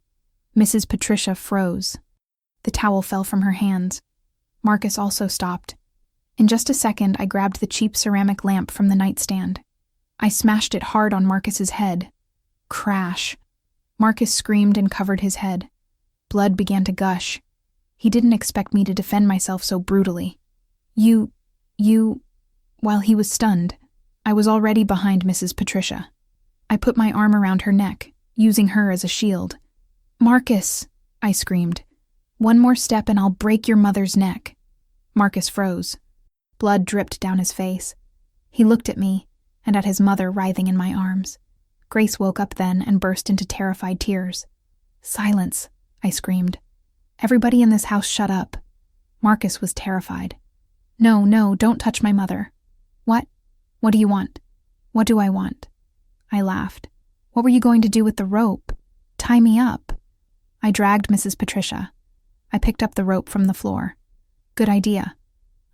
Mrs. Patricia froze. The towel fell from her hands. Marcus also stopped. In just a second, I grabbed the cheap ceramic lamp from the nightstand. I smashed it hard on Marcus's head. Crash. Marcus screamed and covered his head. Blood began to gush. He didn't expect me to defend myself so brutally. You... While he was stunned, I was already behind Mrs. Patricia. I put my arm around her neck, using her as a shield. "Marcus," I screamed. "One more step and I'll break your mother's neck." Marcus froze. Blood dripped down his face. He looked at me and at his mother writhing in my arms. Grace woke up then and burst into terrified tears. "Silence," I screamed. "Everybody in this house shut up." Marcus was terrified. No, don't touch my mother." "What? What do you want?" "What do I want?" I laughed. "What were you going to do with the rope? Tie me up." I dragged Mrs. Patricia. I picked up the rope from the floor. "Good idea."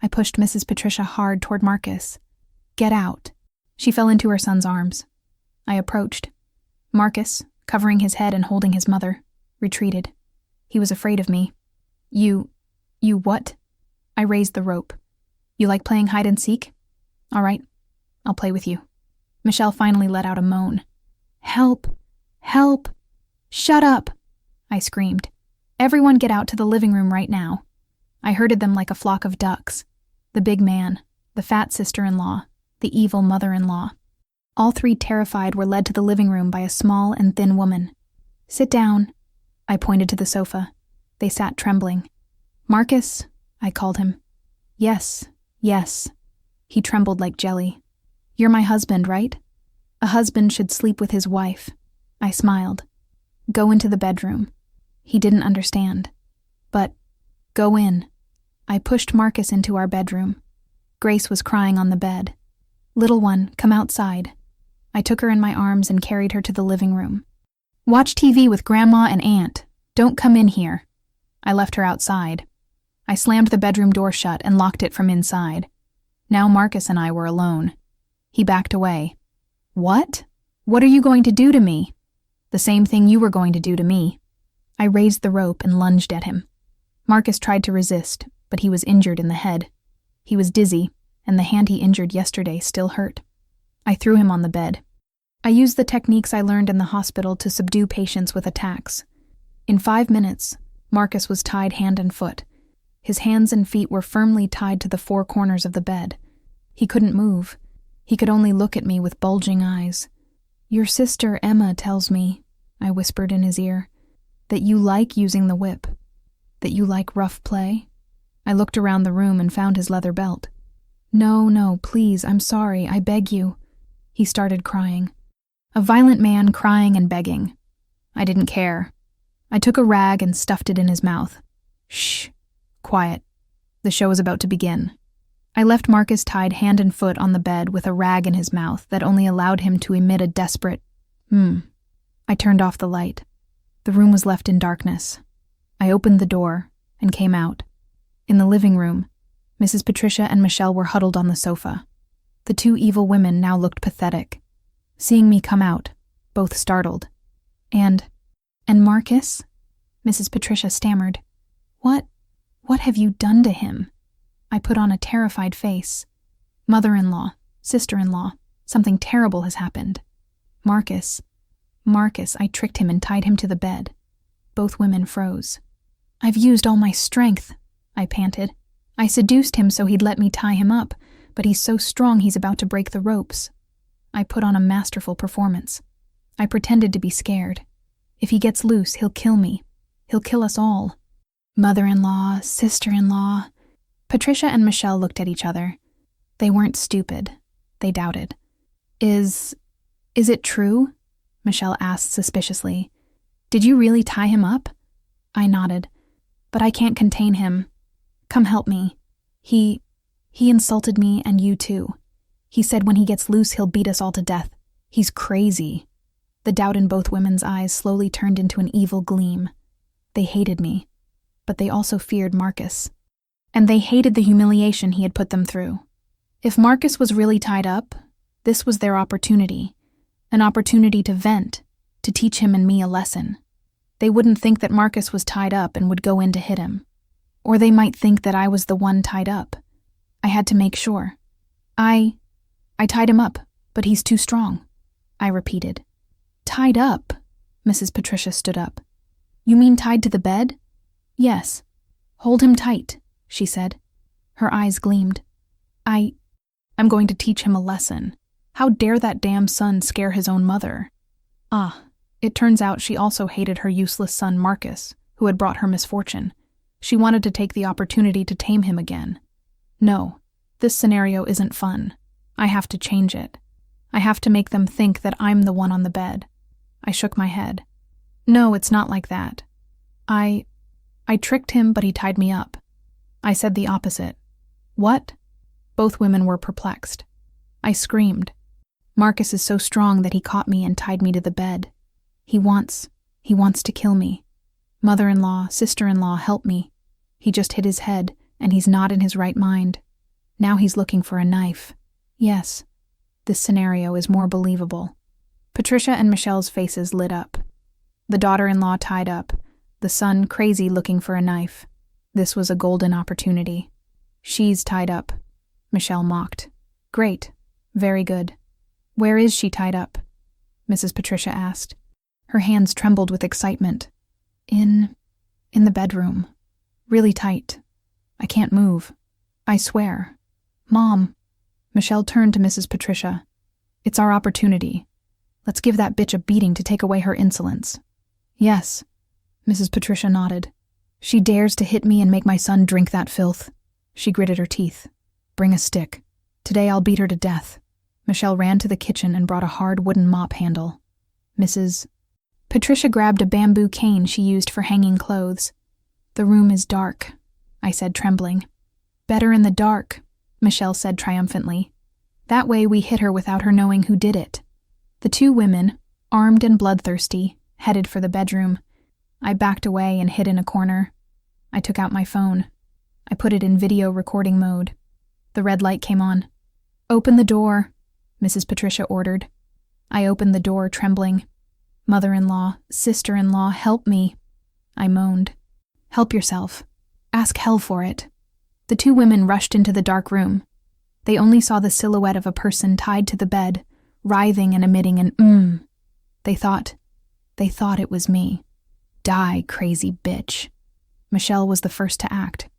I pushed Mrs. Patricia hard toward Marcus. "Get out." She fell into her son's arms. I approached. Marcus, covering his head and holding his mother, retreated. He was afraid of me. You what?" I raised the rope. "You like playing hide and seek? All right, I'll play with you." Michelle finally let out a moan. "Help! Help! Shut up!" I screamed. "Everyone get out to the living room right now." I herded them like a flock of ducks. The big man, the fat sister-in-law, the evil mother-in-law. All 3 terrified were led to the living room by a small and thin woman. "Sit down." I pointed to the sofa. They sat trembling. "Marcus," I called him. Yes. He trembled like jelly. "You're my husband, right?" "A husband should sleep with his wife." I smiled. "Go into the bedroom." He didn't understand. But, "Go in." I pushed Marcus into our bedroom. Grace was crying on the bed. "Little one, come outside." I took her in my arms and carried her to the living room. "Watch TV with Grandma and Aunt. Don't come in here." I left her outside. I slammed the bedroom door shut and locked it from inside. Now Marcus and I were alone. He backed away. "What? What are you going to do to me?" "The same thing you were going to do to me." I raised the rope and lunged at him. Marcus tried to resist, but he was injured in the head. He was dizzy, and the hand he injured yesterday still hurt. I threw him on the bed. I used the techniques I learned in the hospital to subdue patients with attacks. In 5 minutes, Marcus was tied hand and foot. His hands and feet were firmly tied to the 4 corners of the bed. He couldn't move. He could only look at me with bulging eyes. "Your sister Emma tells me," I whispered in his ear, "that you like using the whip. That you like rough play." I looked around the room and found his leather belt. No, please, I'm sorry, I beg you." He started crying. A violent man crying and begging. I didn't care. I took a rag and stuffed it in his mouth. "Shh. Quiet. The show is about to begin." I left Marcus tied hand and foot on the bed with a rag in his mouth that only allowed him to emit a desperate I turned off the light. The room was left in darkness. I opened the door and came out. In the living room, Mrs. Patricia and Michelle were huddled on the sofa. The 2 evil women now looked pathetic. Seeing me come out, both startled. And Marcus?" Mrs. Patricia stammered. What have you done to him?" I put on a terrified face. "Mother-in-law, sister-in-law, something terrible has happened." "Marcus, Marcus, I tricked him and tied him to the bed. Both women froze. I've used all my strength, I panted. I seduced him so he'd let me tie him up, but he's so strong he's about to break the ropes. I put on a masterful performance. I pretended to be scared. If he gets loose, he'll kill me. He'll kill us all. Mother-in-law, sister-in-law. Patricia and Michelle looked at each other. They weren't stupid. They doubted. Is it true? Michelle asked suspiciously. Did you really tie him up? I nodded. But I can't contain him. Come help me. He insulted me and you too. He said when he gets loose, he'll beat us all to death. He's crazy. The doubt in both women's eyes slowly turned into an evil gleam. They hated me, but they also feared Marcus. And they hated the humiliation he had put them through. If Marcus was really tied up, this was their opportunity. An opportunity to vent, to teach him and me a lesson. They wouldn't think that Marcus was tied up and would go in to hit him. Or they might think that I was the one tied up. I had to make sure. I tied him up, but he's too strong, I repeated. Tied up? Mrs. Patricia stood up. You mean tied to the bed? Yes. Hold him tight, she said. Her eyes gleamed. I'm going to teach him a lesson. How dare that damn son scare his own mother? It turns out she also hated her useless son Marcus, who had brought her misfortune. She wanted to take the opportunity to tame him again. No, this scenario isn't fun. I have to change it. I have to make them think that I'm the one on the bed. I shook my head. No, it's not like that. I tricked him, but he tied me up. I said the opposite. What? Both women were perplexed. I screamed. Marcus is so strong that he caught me and tied me to the bed. He wants to kill me. Mother-in-law, sister-in-law, help me. He just hit his head, and he's not in his right mind. Now he's looking for a knife. Yes, this scenario is more believable. Patricia and Michelle's faces lit up. The daughter-in-law tied up, the son crazy looking for a knife. This was a golden opportunity. She's tied up, Michelle mocked. Great. Very good. Where is she tied up? Mrs. Patricia asked. Her hands trembled with excitement. In the bedroom. Really tight. I can't move. I swear. Mom. Michelle turned to Mrs. Patricia. It's our opportunity. Let's give that bitch a beating to take away her insolence. Yes. Mrs. Patricia nodded. She dares to hit me and make my son drink that filth. She gritted her teeth. Bring a stick. Today I'll beat her to death. Michelle ran to the kitchen and brought a hard wooden mop handle. Mrs. Patricia grabbed a bamboo cane she used for hanging clothes. The room is dark, I said, trembling. Better in the dark, Michelle said triumphantly. That way we hit her without her knowing who did it. The two women, armed and bloodthirsty, headed for the bedroom. I backed away and hid in a corner. I took out my phone. I put it in video recording mode. The red light came on. Open the door, Mrs. Patricia ordered. I opened the door, trembling. Mother-in-law, sister-in-law, help me. I moaned. Help yourself. Ask hell for it. The two women rushed into the dark room. They only saw the silhouette of a person tied to the bed, writhing and emitting an They thought it was me. Die, crazy bitch. Michelle was the first to act.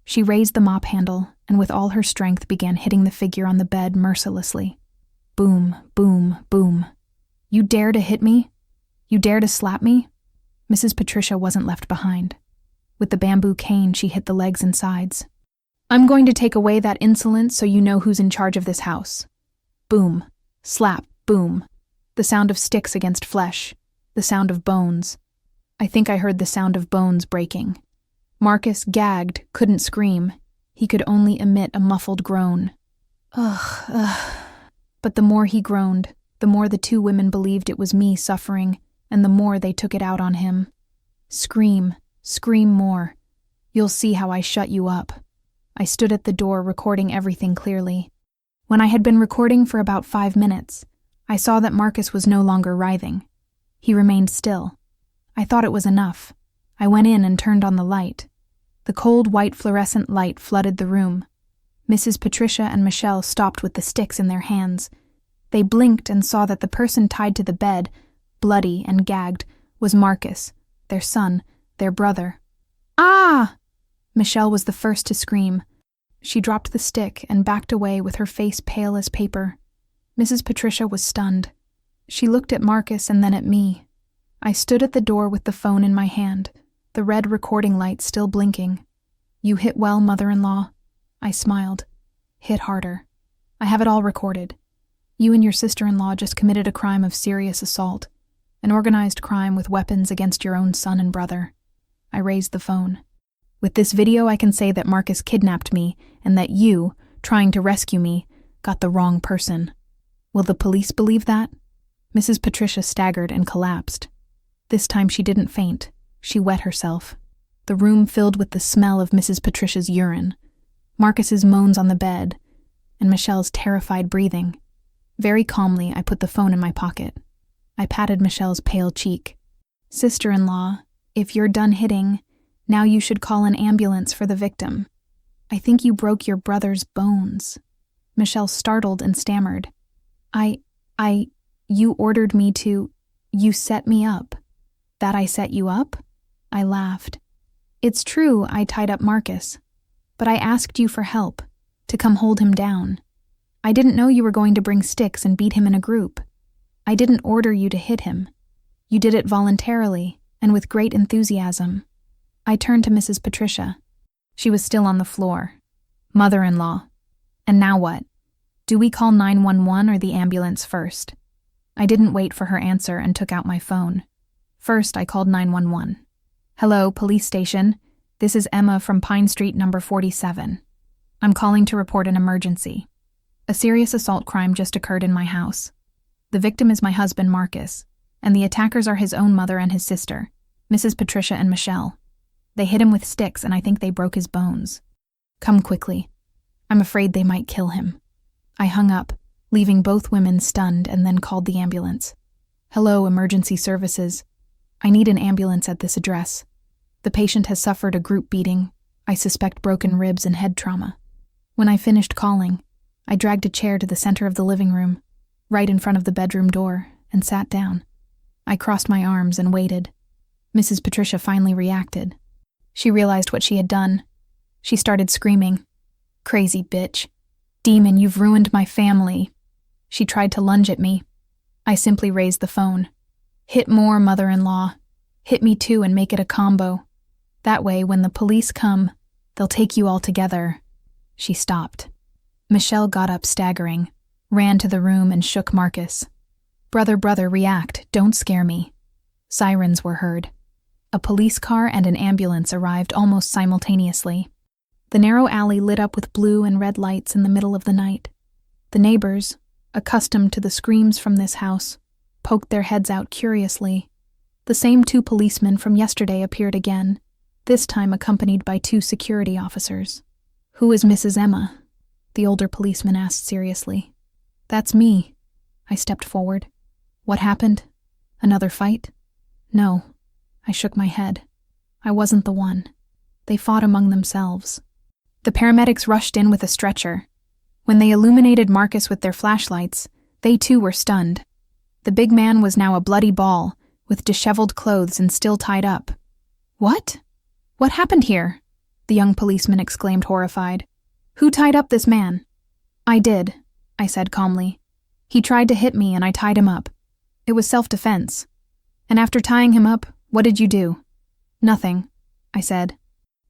She raised the mop handle and with all her strength began hitting the figure on the bed mercilessly. Boom, boom, boom. You dare to hit me? You dare to slap me? Mrs. Patricia wasn't left behind. With the bamboo cane, she hit the legs and sides. I'm going to take away that insolence so you know who's in charge of this house. Boom, slap, boom. The sound of sticks against flesh. The sound of bones. I think I heard the sound of bones breaking. Marcus, gagged, couldn't scream. He could only emit a muffled groan. Ugh. But the more he groaned, the more the two women believed it was me suffering, and the more they took it out on him. Scream, scream more. You'll see how I shut you up. I stood at the door recording everything clearly. When I had been recording for about 5 minutes, I saw that Marcus was no longer writhing. He remained still. I thought it was enough. I went in and turned on the light. The cold white fluorescent light flooded the room. Mrs. Patricia and Michelle stopped with the sticks in their hands. They blinked and saw that the person tied to the bed, bloody and gagged, was Marcus, their son, their brother. "Ah!" Michelle was the first to scream. She dropped the stick and backed away with her face pale as paper. Mrs. Patricia was stunned. She looked at Marcus and then at me. I stood at the door with the phone in my hand, the red recording light still blinking. "You hit well, mother-in-law." I smiled. "Hit harder. I have it all recorded. You and your sister-in-law just committed a crime of serious assault, an organized crime with weapons against your own son and brother." I raised the phone. "With this video, I can say that Marcus kidnapped me and that you, trying to rescue me, got the wrong person. Will the police believe that?" Mrs. Patricia staggered and collapsed. This time she didn't faint. She wet herself. The room filled with the smell of Mrs. Patricia's urine, Marcus's moans on the bed, and Michelle's terrified breathing. Very calmly, I put the phone in my pocket. I patted Michelle's pale cheek. "Sister-in-law, if you're done hitting, now you should call an ambulance for the victim. I think you broke your brother's bones." Michelle startled and stammered. You ordered me to, you set me up." "That I set you up?" I laughed. "It's true I tied up Marcus, but I asked you for help, to come hold him down. I didn't know you were going to bring sticks and beat him in a group. I didn't order you to hit him. You did it voluntarily and with great enthusiasm." I turned to Mrs. Patricia. She was still on the floor. "Mother-in-law, and now what? Do we call 911 or the ambulance first?" I didn't wait for her answer and took out my phone. First, I called 911. "Hello, police station. This is Emma from Pine Street number 47. I'm calling to report an emergency. A serious assault crime just occurred in my house. The victim is my husband, Marcus, and the attackers are his own mother and his sister, Mrs. Patricia and Michelle. They hit him with sticks and I think they broke his bones. Come quickly. I'm afraid they might kill him." I hung up, leaving both women stunned, and then called the ambulance. "Hello, emergency services. I need an ambulance at this address. The patient has suffered a group beating. I suspect broken ribs and head trauma." When I finished calling, I dragged a chair to the center of the living room, right in front of the bedroom door, and sat down. I crossed my arms and waited. Mrs. Patricia finally reacted. She realized what she had done. She started screaming, "Crazy bitch. Demon, you've ruined my family." She tried to lunge at me. I simply raised the phone. "Hit more, mother-in-law. Hit me too and make it a combo. That way, when the police come, they'll take you all together." She stopped. Michelle got up staggering, ran to the room and shook Marcus. Brother, react. Don't scare me." Sirens were heard. A police car and an ambulance arrived almost simultaneously. The narrow alley lit up with blue and red lights in the middle of the night. The neighbors, accustomed to the screams from this house, poked their heads out curiously. The same 2 policemen from yesterday appeared again, this time accompanied by 2 security officers. "Who is Mrs. Emma?" the older policeman asked seriously. "That's me." I stepped forward. "What happened? Another fight?" "No." I shook my head. "I wasn't the one. They fought among themselves." The paramedics rushed in with a stretcher. When they illuminated Marcus with their flashlights, they too were stunned. The big man was now a bloody ball, with disheveled clothes and still tied up. "What? What happened here?" the young policeman exclaimed, horrified. "Who tied up this man?" "I did," I said calmly. "He tried to hit me and I tied him up. It was self-defense." "And after tying him up, what did you do?" "Nothing," I said.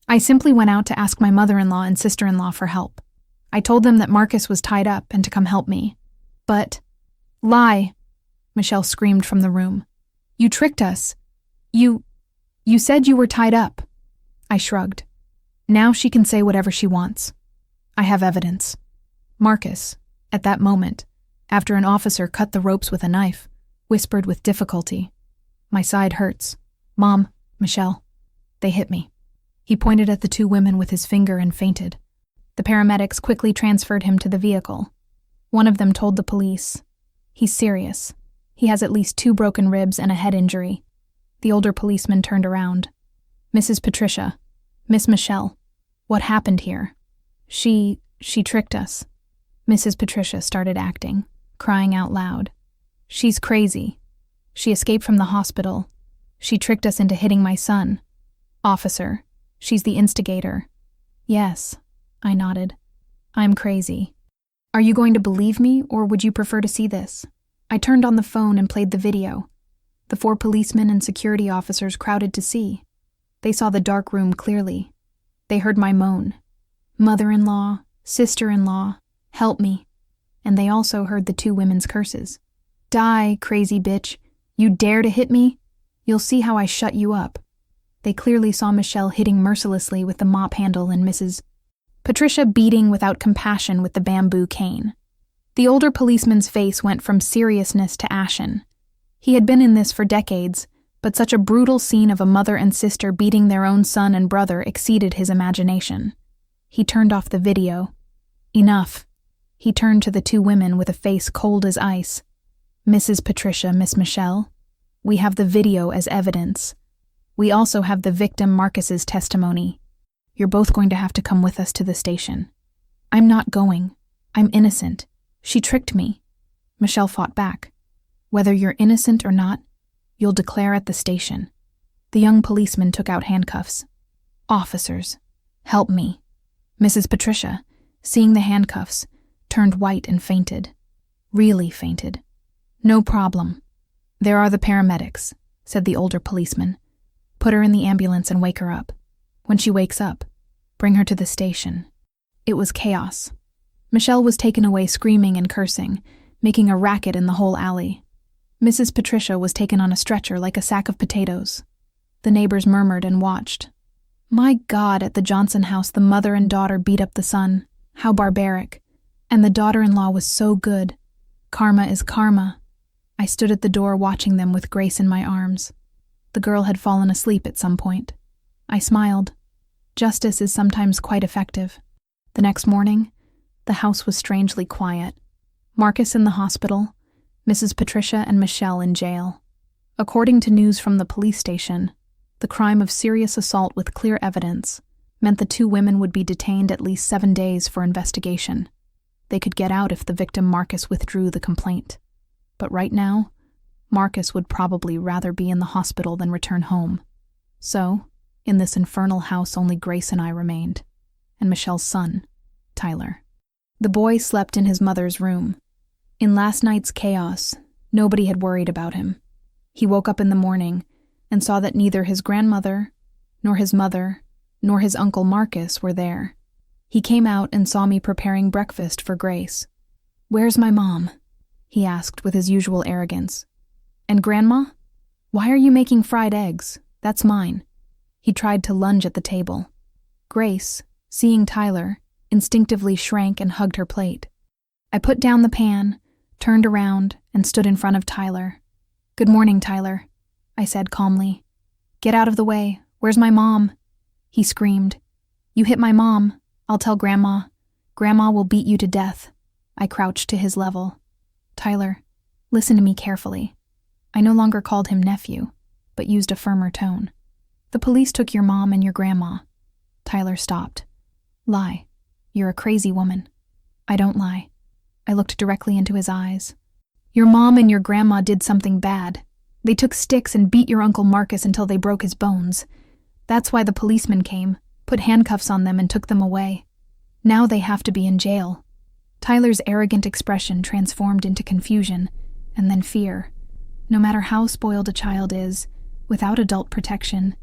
"I simply went out to ask my mother-in-law and sister-in-law for help. I told them that Marcus was tied up and to come help me. But—" "Lie!" Michelle screamed from the room. "You tricked us. You said you were tied up." I shrugged. Now she can say whatever she wants. I have evidence. Marcus, at that moment, after an officer cut the ropes with a knife, whispered with difficulty, "My side hurts. Mom, Michelle, they hit me." He pointed at the 2 women with his finger and fainted. The paramedics quickly transferred him to the vehicle. One of them told the police, "He's serious. He has at least 2 broken ribs and a head injury." The older policeman turned around. "Mrs. Patricia, Miss Michelle, what happened here?" She tricked us." Mrs. Patricia started acting, crying out loud. "She's crazy. She escaped from the hospital. She tricked us into hitting my son. Officer, she's the instigator. Yes, I nodded. I'm crazy. Are you going to believe me, or would you prefer to see this? I turned on the phone and played the video. The 4 policemen and security officers crowded to see. They saw the dark room clearly. They heard my moan. Mother-in-law, sister-in-law, help me. And they also heard the 2 women's curses. Die, crazy bitch. You dare to hit me? You'll see how I shut you up. They clearly saw Michelle hitting mercilessly with the mop handle and Mrs. Patricia beating without compassion with the bamboo cane. The older policeman's face went from seriousness to ashen. He had been in this for decades, but such a brutal scene of a mother and sister beating their own son and brother exceeded his imagination. He turned off the video. Enough. He turned to the 2 women with a face cold as ice. Mrs. Patricia, Miss Michelle, we have the video as evidence. We also have the victim Marcus's testimony. You're both going to have to come with us to the station. I'm not going. I'm innocent. She tricked me. Michelle fought back. Whether you're innocent or not, you'll declare at the station. The young policeman took out handcuffs. Officers, help me. Mrs. Patricia, seeing the handcuffs, turned white and fainted. Really fainted. No problem. There are the paramedics, said the older policeman. Put her in the ambulance and wake her up. When she wakes up, bring her to the station. It was chaos. Michelle was taken away screaming and cursing, making a racket in the whole alley. Mrs. Patricia was taken on a stretcher like a sack of potatoes. The neighbors murmured and watched. My God, at the Johnson house the mother and daughter beat up the son. How barbaric. And the daughter-in-law was so good. Karma is karma. I stood at the door watching them with Grace in my arms. The girl had fallen asleep at some point. I smiled. Justice is sometimes quite effective. The next morning, the house was strangely quiet. Marcus in the hospital, Mrs. Patricia and Michelle in jail. According to news from the police station, the crime of serious assault with clear evidence meant the 2 women would be detained at least 7 days for investigation. They could get out if the victim Marcus withdrew the complaint. But right now, Marcus would probably rather be in the hospital than return home. So, in this infernal house only Grace and I remained, and Michelle's son, Tyler. The boy slept in his mother's room. In last night's chaos, nobody had worried about him. He woke up in the morning and saw that neither his grandmother, nor his mother, nor his uncle Marcus were there. He came out and saw me preparing breakfast for Grace. "Where's my mom?" he asked with his usual arrogance. "And Grandma? Why are you making fried eggs? That's mine." He tried to lunge at the table. Grace, seeing Tyler, instinctively shrank and hugged her plate. I put down the pan, turned around, and stood in front of Tyler. "Good morning, Tyler," I said calmly. "Get out of the way. Where's my mom?" He screamed. "You hit my mom. I'll tell Grandma. Grandma will beat you to death." I crouched to his level. "Tyler, listen to me carefully." I no longer called him nephew, but used a firmer tone. "The police took your mom and your grandma." Tyler stopped. "Lie. You're a crazy woman." "I don't lie." I looked directly into his eyes. "Your mom and your grandma did something bad. They took sticks and beat your Uncle Marcus until they broke his bones. That's why the policeman came, put handcuffs on them and took them away. Now they have to be in jail." Tyler's arrogant expression transformed into confusion, and then fear. No matter how spoiled a child is, without adult protection,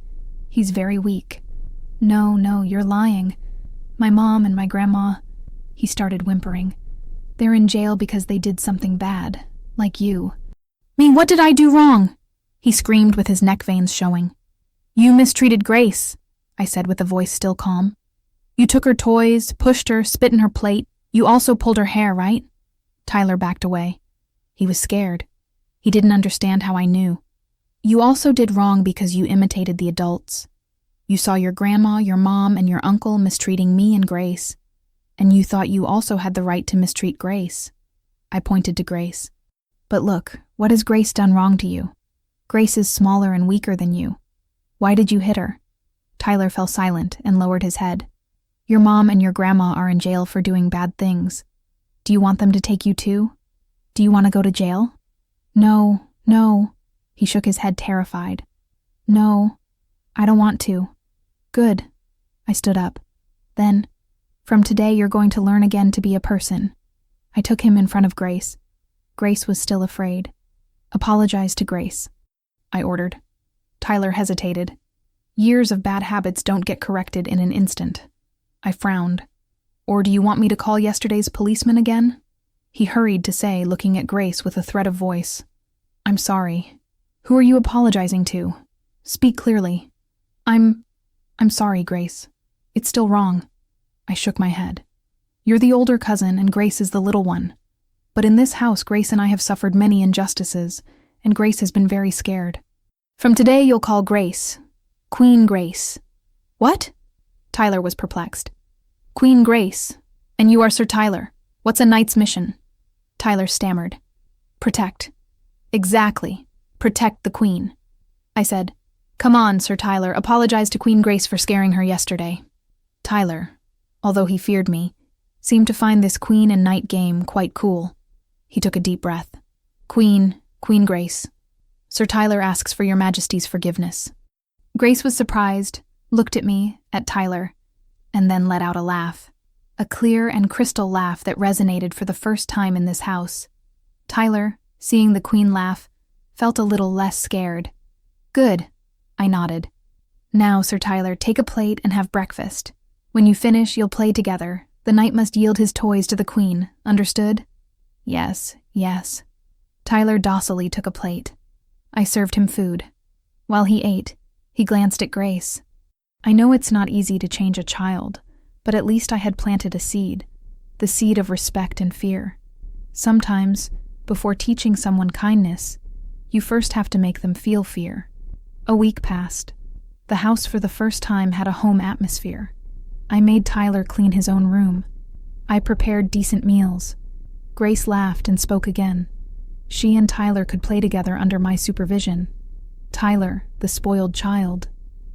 he's very weak. No, you're lying. My mom and my grandma," he started whimpering. "They're in jail because they did something bad, like you." "Me, what did I do wrong?" he screamed with his neck veins showing. "You mistreated Grace," I said with a voice still calm. "You took her toys, pushed her, spit in her plate. You also pulled her hair, right?" Tyler backed away. He was scared. He didn't understand how I knew. "You also did wrong because you imitated the adults. You saw your grandma, your mom, and your uncle mistreating me and Grace, and you thought you also had the right to mistreat Grace." I pointed to Grace. "But look, what has Grace done wrong to you? Grace is smaller and weaker than you. Why did you hit her?" Tyler fell silent and lowered his head. "Your mom and your grandma are in jail for doing bad things. Do you want them to take you too? Do you want to go to jail?" No. He shook his head terrified. No, I don't want to. Good. I stood up. Then, from today you're going to learn again to be a person. I took him in front of Grace. Grace was still afraid. Apologize to Grace, I ordered. Tyler hesitated. Years of bad habits don't get corrected in an instant. I frowned. Or do you want me to call yesterday's policeman again? He hurried to say, looking at Grace with a threat of voice. I'm sorry. Who are you apologizing to? Speak clearly. I'm sorry, Grace. It's still wrong. I shook my head. You're the older cousin and Grace is the little one. But in this house, Grace and I have suffered many injustices, and Grace has been very scared. From today, you'll call Grace Queen Grace. What? Tyler was perplexed. Queen Grace. And you are Sir Tyler. What's a knight's mission? Tyler stammered. Protect. Exactly. Protect the Queen. I said, Come on, Sir Tyler, apologize to Queen Grace for scaring her yesterday. Tyler, although he feared me, seemed to find this queen and knight game quite cool. He took a deep breath. Queen Grace. Sir Tyler asks for your Majesty's forgiveness. Grace was surprised, looked at me, at Tyler, and then let out a laugh. A clear and crystal laugh that resonated for the first time in this house. Tyler, seeing the Queen laugh, felt a little less scared. Good, I nodded. Now, Sir Tyler, take a plate and have breakfast. When you finish, you'll play together. The knight must yield his toys to the Queen, understood? Yes. Tyler docilely took a plate. I served him food. While he ate, he glanced at Grace. I know it's not easy to change a child, but at least I had planted a seed, the seed of respect and fear. Sometimes, before teaching someone kindness, you first have to make them feel fear. A week passed. The house for the first time had a home atmosphere. I made Tyler clean his own room. I prepared decent meals. Grace laughed and spoke again. She and Tyler could play together under my supervision. Tyler, the spoiled child,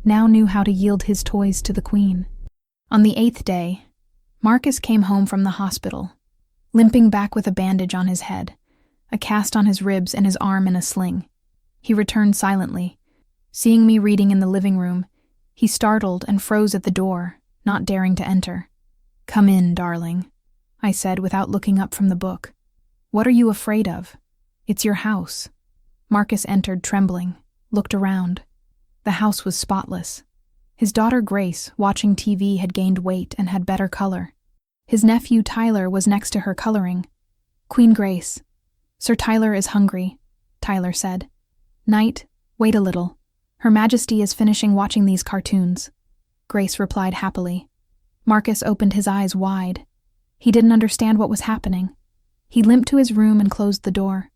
now knew how to yield his toys to the Queen. On the 8th day, Marcus came home from the hospital, limping back with a bandage on his head, a cast on his ribs and his arm in a sling. He returned silently. Seeing me reading in the living room, he startled and froze at the door, not daring to enter. Come in, darling, I said without looking up from the book. What are you afraid of? It's your house. Marcus entered trembling, looked around. The house was spotless. His daughter Grace, watching TV, had gained weight and had better color. His nephew Tyler was next to her coloring. Queen Grace. Sir Tyler is hungry, Tyler said. Knight, wait a little. Her Majesty is finishing watching these cartoons. Grace replied happily. Marcus opened his eyes wide. He didn't understand what was happening. He limped to his room and closed the door.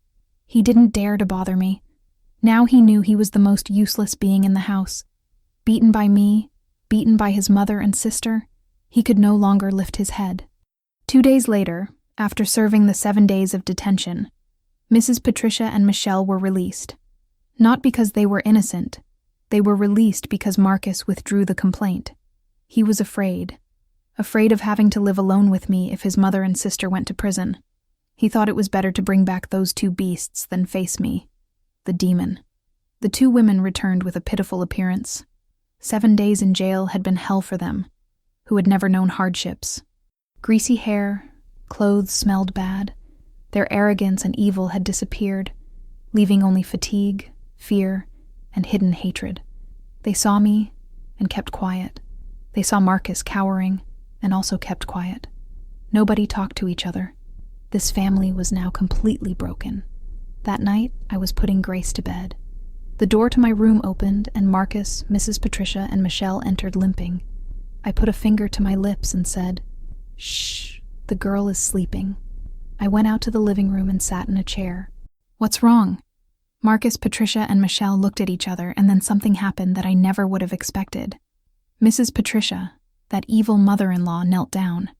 He didn't dare to bother me. Now he knew he was the most useless being in the house. Beaten by me, beaten by his mother and sister, he could no longer lift his head. 2 days later, after serving the 7 days of detention, Mrs. Patricia and Michelle were released. Not because they were innocent. They were released because Marcus withdrew the complaint. He was afraid of having to live alone with me if his mother and sister went to prison. He thought it was better to bring back those two beasts than face me, the demon. The 2 women returned with a pitiful appearance. 7 days in jail had been hell for them, who had never known hardships. Greasy hair, clothes smelled bad. Their arrogance and evil had disappeared, leaving only fatigue, fear, and hidden hatred. They saw me and kept quiet. They saw Marcus cowering and also kept quiet. Nobody talked to each other. This family was now completely broken. That night, I was putting Grace to bed. The door to my room opened, and Marcus, Mrs. Patricia, and Michelle entered limping. I put a finger to my lips and said, "Shh, the girl is sleeping." I went out to the living room and sat in a chair. What's wrong? Marcus, Patricia, and Michelle looked at each other, and then something happened that I never would have expected. Mrs. Patricia, that evil mother-in-law, knelt down.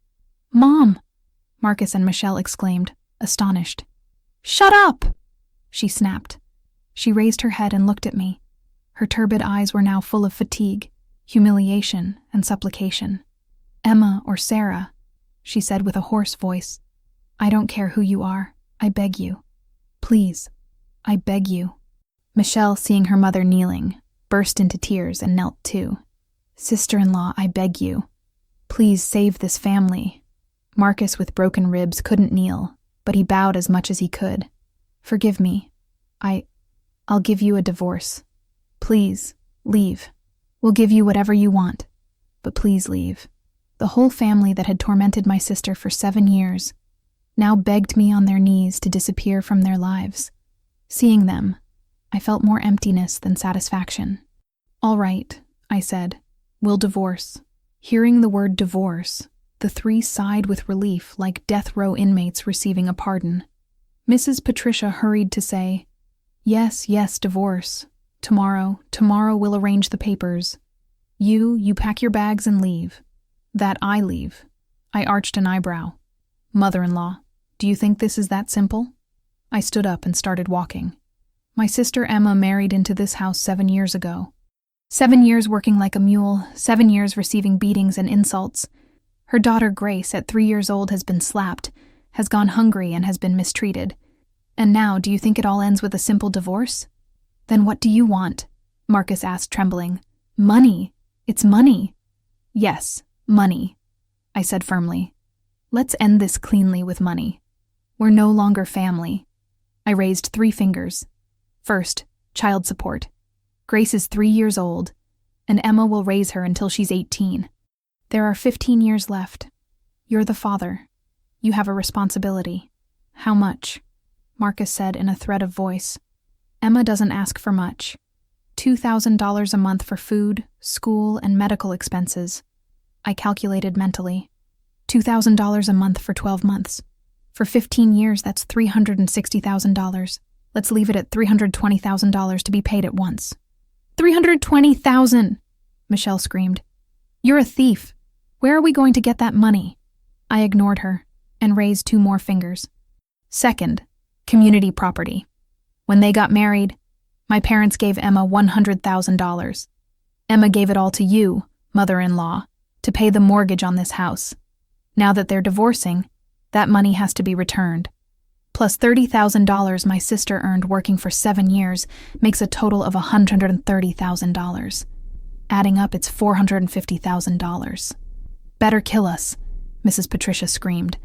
"Mom!" Marcus and Michelle exclaimed, astonished. "Shut up!" she snapped. She raised her head and looked at me. Her turbid eyes were now full of fatigue, humiliation, and supplication. "Emma or Sarah," she said with a hoarse voice. "I don't care who you are. I beg you. Please, I beg you." Michelle, seeing her mother kneeling, burst into tears and knelt too. "Sister-in-law, I beg you. Please save this family." Marcus, with broken ribs, couldn't kneel, but he bowed as much as he could. "Forgive me. I'll give you a divorce. Please, leave. We'll give you whatever you want, but please leave." The whole family that had tormented my sister for 7 years now begged me on their knees to disappear from their lives. Seeing them, I felt more emptiness than satisfaction. "All right," I said. "We'll divorce." Hearing the word divorce, the three sighed with relief like death row inmates receiving a pardon. Mrs. Patricia hurried to say, Yes, divorce. Tomorrow we'll arrange the papers. You pack your bags and leave." "That I leave." I arched an eyebrow. "Mother-in-law, do you think this is that simple?" I stood up and started walking. "My sister Emma married into this house 7 years ago. 7 years working like a mule, 7 years receiving beatings and insults. Her daughter Grace, at 3 years old, has been slapped, has gone hungry, and has been mistreated. And now, do you think it all ends with a simple divorce?" "Then what do you want?" Marcus asked, trembling. "Money. It's money." "Yes, money," I said firmly. "Let's end this cleanly with money. We're no longer family." I raised 3 fingers. "First, child support. Grace is 3 years old, and Emma will raise her until she's 18. There are 15 years left. You're the father. You have a responsibility." "How much?" Marcus said in a thread of voice. "Emma doesn't ask for much. $2,000 a month for food, school, and medical expenses." I calculated mentally. $2,000 a month for 12 months. For 15 years, that's $360,000. Let's leave it at $320,000 to be paid at once. $320,000! Michelle screamed. "You're a thief. Where are we going to get that money?" I ignored her and raised 2 more fingers. "Second, community property. When they got married, my parents gave Emma $100,000. Emma gave it all to you, mother-in-law, to pay the mortgage on this house. Now that they're divorcing, that money has to be returned. Plus $30,000 my sister earned working for 7 years makes a total of $130,000. Adding up, it's $450,000. "Better kill us," Mrs. Patricia screamed.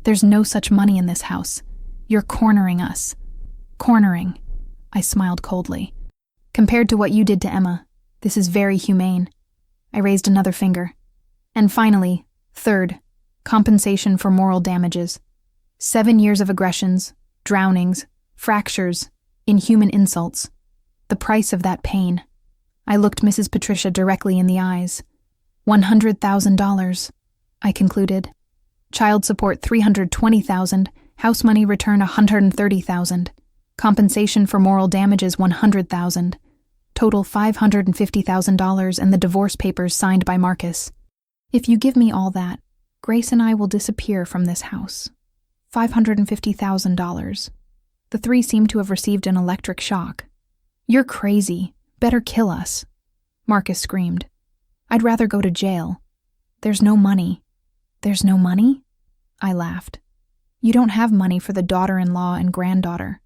"There's no such money in this house. You're cornering us." "Cornering," I smiled coldly. "Compared to what you did to Emma, this is very humane." I raised another finger. "And finally, third, compensation for moral damages. 7 years of aggressions, drownings, fractures, inhuman insults. The price of that pain." I looked Mrs. Patricia directly in the eyes. $100,000, I concluded. Child support $320,000, house money return $130,000. Compensation for moral damages $100,000. Total $550,000 and the divorce papers signed by Marcus. "If you give me all that, Grace and I will disappear from this house. $550,000. The 3 seemed to have received an electric shock. "You're crazy. Better kill us," Marcus screamed. "I'd rather go to jail." "There's no money." "There's no money?" I laughed. "You don't have money for the daughter-in-law and granddaughter.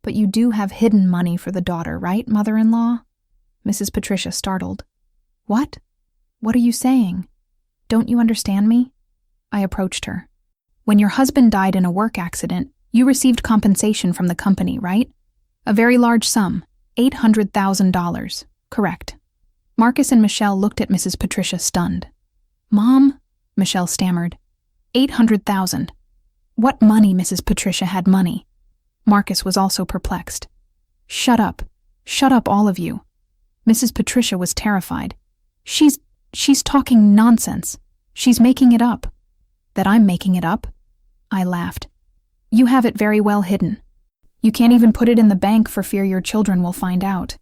But you do have hidden money for the daughter, right, mother-in-law?" Mrs. Patricia startled. "What? What are you saying? Don't you understand me?" I approached her. "When your husband died in a work accident, you received compensation from the company, right? A very large sum, $800,000, correct?" Marcus and Michelle looked at Mrs. Patricia stunned. "Mom?" Michelle stammered. $800,000. What money? Mrs. Patricia had money. Marcus was also perplexed. Shut up, all of you." Mrs. Patricia was terrified. She's talking nonsense. She's making it up." "That I'm making it up?" I laughed. "You have it very well hidden. You can't even put it in the bank for fear your children will find out.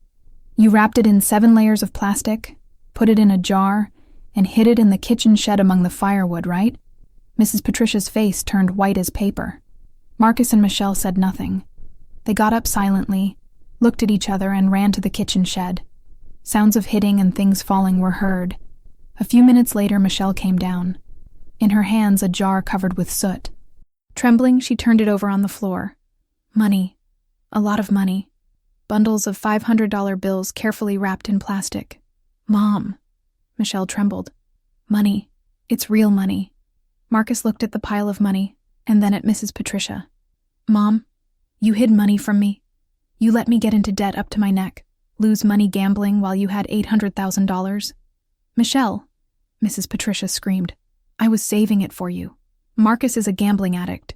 You wrapped it in 7 layers of plastic, put it in a jar, and hid it in the kitchen shed among the firewood, right?" Mrs. Patricia's face turned white as paper. Marcus and Michelle said nothing. They got up silently, looked at each other, and ran to the kitchen shed. Sounds of hitting and things falling were heard. A few minutes later, Michelle came down. In her hands, a jar covered with soot. Trembling, she turned it over on the floor. "Money. A lot of money. bundles of $500 bills carefully wrapped in plastic. "Mom," Michelle trembled. "Money. It's real money." Marcus looked at the pile of money and then at Mrs. Patricia. "Mom, you hid money from me. You let me get into debt up to my neck, lose money gambling while you had $800,000. Michelle," Mrs. Patricia screamed, "I was saving it for you. Marcus is a gambling addict.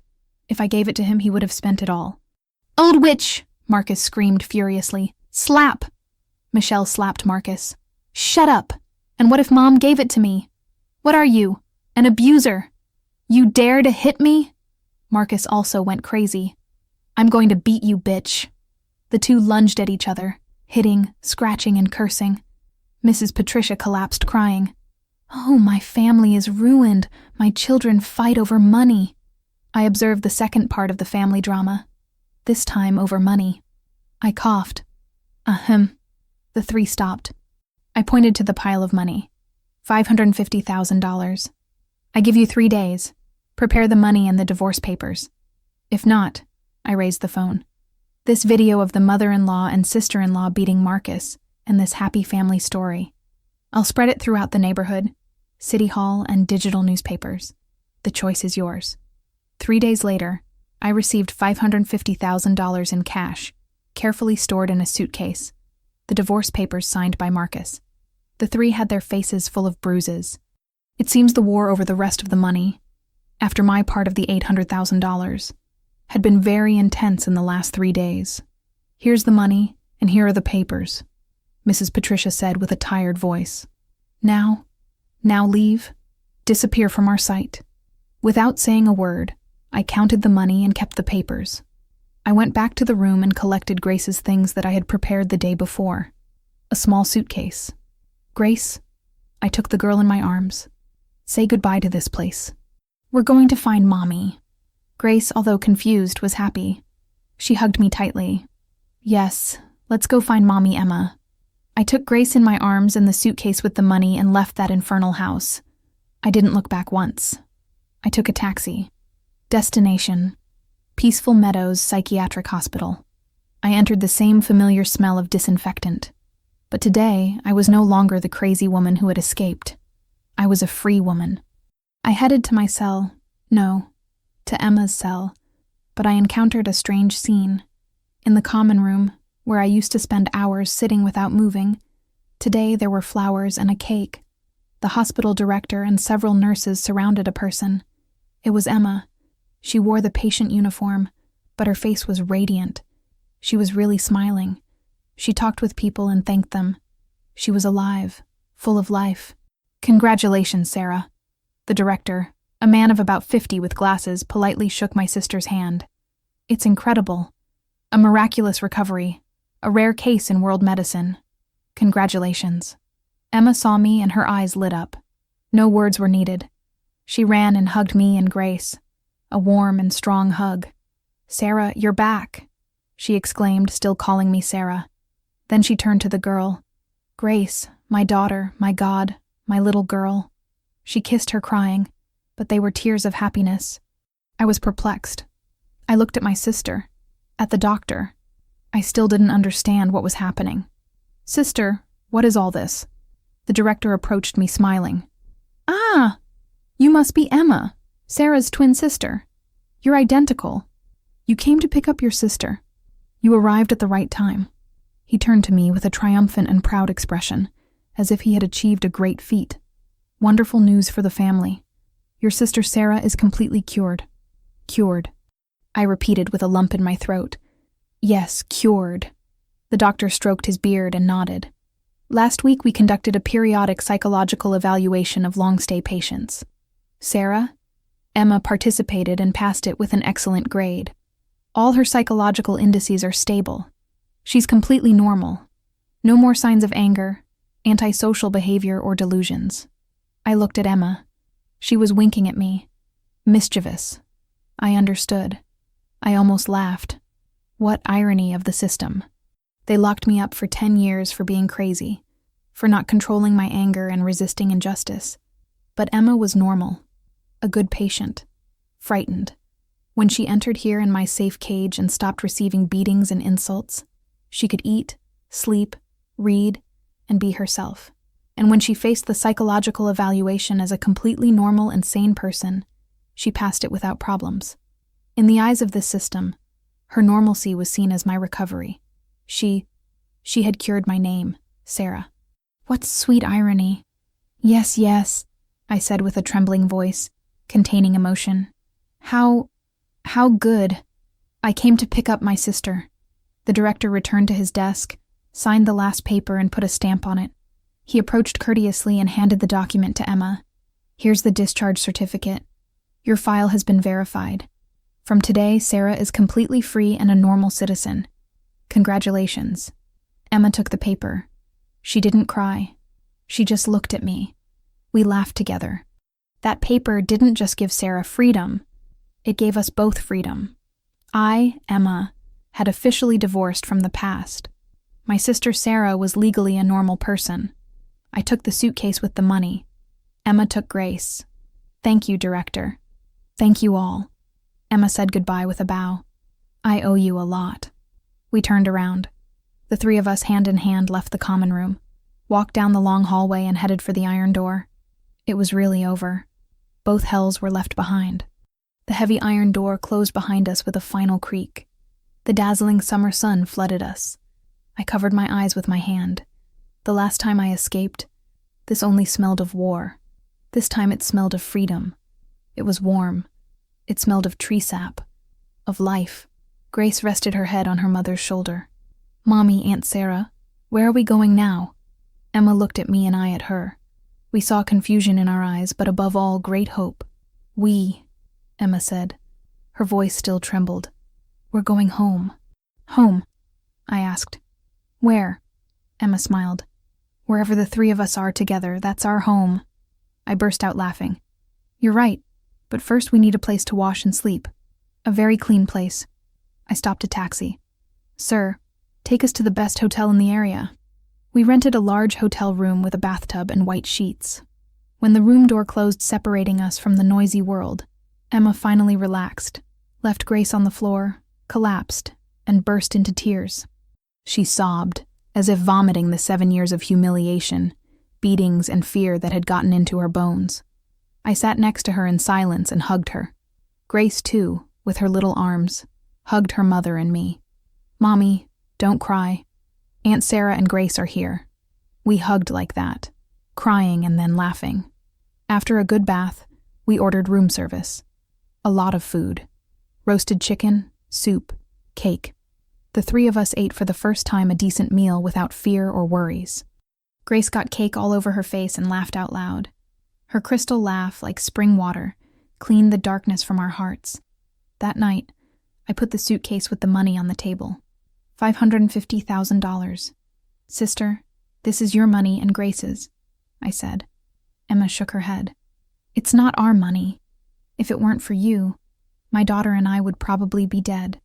If I gave it to him, he would have spent it all." "Old witch!" Marcus screamed furiously. "Slap!" Michelle slapped Marcus. "Shut up! And what if Mom gave it to me? What are you? An abuser? You dare to hit me?" Marcus also went crazy. "I'm going to beat you, bitch." The two lunged at each other, hitting, scratching, and cursing. Mrs. Patricia collapsed, crying. "Oh, my family is ruined. My children fight over money." I observed the second part of the family drama, this time over money. I coughed. Ahem. The three stopped. I pointed to the pile of money. $550,000. "I give you 3 days. Prepare the money and the divorce papers. If not," I raised the phone. "This video of the mother-in-law and sister-in-law beating Marcus and this happy family story. I'll spread it throughout the neighborhood, City Hall, and digital newspapers. The choice is yours." 3 days later, I received $550,000 in cash, carefully stored in a suitcase, the divorce papers signed by Marcus. The three had their faces full of bruises. It seems the war over the rest of the money, after my part of the $800,000, had been very intense in the last 3 days. "Here's the money, and here are the papers," Mrs. Patricia said with a tired voice. Now leave. Disappear from our sight." Without saying a word, I counted the money and kept the papers. I went back to the room and collected Grace's things that I had prepared the day before. A small suitcase. "Grace," I took the girl in my arms. "Say goodbye to this place. We're going to find Mommy." Grace, although confused, was happy. She hugged me tightly. "Yes, let's go find Mommy, Emma." I took Grace in my arms and the suitcase with the money and left that infernal house. I didn't look back once. I took a taxi. Destination: Peaceful Meadows Psychiatric Hospital. I entered the same familiar smell of disinfectant. But today, I was no longer the crazy woman who had escaped. I was a free woman. I headed to my cell. No, to Emma's cell. But I encountered a strange scene. In the common room, where I used to spend hours sitting without moving, today there were flowers and a cake. The hospital director and several nurses surrounded a person. It was Emma. She wore the patient uniform, but her face was radiant. She was really smiling. She talked with people and thanked them. She was alive, full of life. "Congratulations, Sarah." The director, a man of about 50 with glasses, politely shook my sister's hand. "It's incredible. A miraculous recovery. A rare case in world medicine. Congratulations." Emma saw me and her eyes lit up. No words were needed. She ran and hugged me and Grace. A warm and strong hug. "Sarah, you're back," she exclaimed, still calling me Sarah. Then she turned to the girl. "Grace, my daughter, my God, my little girl." She kissed her, crying, but they were tears of happiness. I was perplexed. I looked at my sister, at the doctor. I still didn't understand what was happening. "Sister, what is all this?" The director approached me, smiling. "Ah, you must be Emma, Sarah's twin sister. You're identical. You came to pick up your sister. You arrived at the right time." He turned to me with a triumphant and proud expression, as if he had achieved a great feat. "Wonderful news for the family. Your sister Sarah is completely cured." "Cured," I repeated with a lump in my throat. "Yes, cured." The doctor stroked his beard and nodded. "Last week we conducted a periodic psychological evaluation of long-stay patients. Sarah, Emma participated and passed it with an excellent grade. All her psychological indices are stable. She's completely normal. No more signs of anger, antisocial behavior, or delusions." I looked at Emma. She was winking at me. Mischievous. I understood. I almost laughed. What irony of the system. They locked me up for 10 years for being crazy, for not controlling my anger and resisting injustice. But Emma was normal. A good patient. Frightened. When she entered here in my safe cage and stopped receiving beatings and insults, She could eat, sleep, read, and be herself. And when she faced the psychological evaluation as a completely normal and sane person, she passed it without problems. In the eyes of this system, her normalcy was seen as my recovery. She had cured my name, Sarah. What sweet irony. Yes, yes, I said with a trembling voice, containing emotion. How good. I came to pick up my sister. The director returned to his desk, signed the last paper, and put a stamp on it. He approached courteously and handed the document to Emma. Here's the discharge certificate. Your file has been verified. From today, Sarah is completely free and a normal citizen. Congratulations. Emma took the paper. She didn't cry. She just looked at me. We laughed together. That paper didn't just give Sarah freedom. It gave us both freedom. I, Emma, had officially divorced from the past. My sister Sarah was legally a normal person. I took the suitcase with the money. Emma took Grace. Thank you, director. Thank you all. Emma said goodbye with a bow. I owe you a lot. We turned around. The three of us hand in hand left the common room, walked down the long hallway and headed for the iron door. It was really over. Both hells were left behind. The heavy iron door closed behind us with a final creak. The dazzling summer sun flooded us. I covered my eyes with my hand. The last time I escaped, this only smelled of war. This time it smelled of freedom. It was warm. It smelled of tree sap, of life. Grace rested her head on her mother's shoulder. Mommy, Aunt Sarah, where are we going now? Emma looked at me and I at her. We saw confusion in our eyes, but above all, great hope. We, Emma said. Her voice still trembled. We're going home. Home? I asked. Where? Emma smiled. Wherever the three of us are together, that's our home. I burst out laughing. You're right, but first we need a place to wash and sleep. A very clean place. I stopped a taxi. Sir, take us to the best hotel in the area. We rented a large hotel room with a bathtub and white sheets. When the room door closed, separating us from the noisy world, Emma finally relaxed, left Grace on the floor, collapsed, and burst into tears. She sobbed, as if vomiting the 7 years of humiliation, beatings, and fear that had gotten into her bones. I sat next to her in silence and hugged her. Grace, too, with her little arms, hugged her mother and me. Mommy, don't cry. Aunt Sarah and Grace are here. We hugged like that, crying and then laughing. After a good bath, we ordered room service. A lot of food. Roasted chicken, soup, cake. The three of us ate for the first time a decent meal without fear or worries. Grace got cake all over her face and laughed out loud. Her crystal laugh, like spring water, cleaned the darkness from our hearts. That night, I put the suitcase with the money on the table. $550,000. Sister, this is your money and Grace's, I said. Emma shook her head. It's not our money. If it weren't for you, my daughter and I would probably be dead.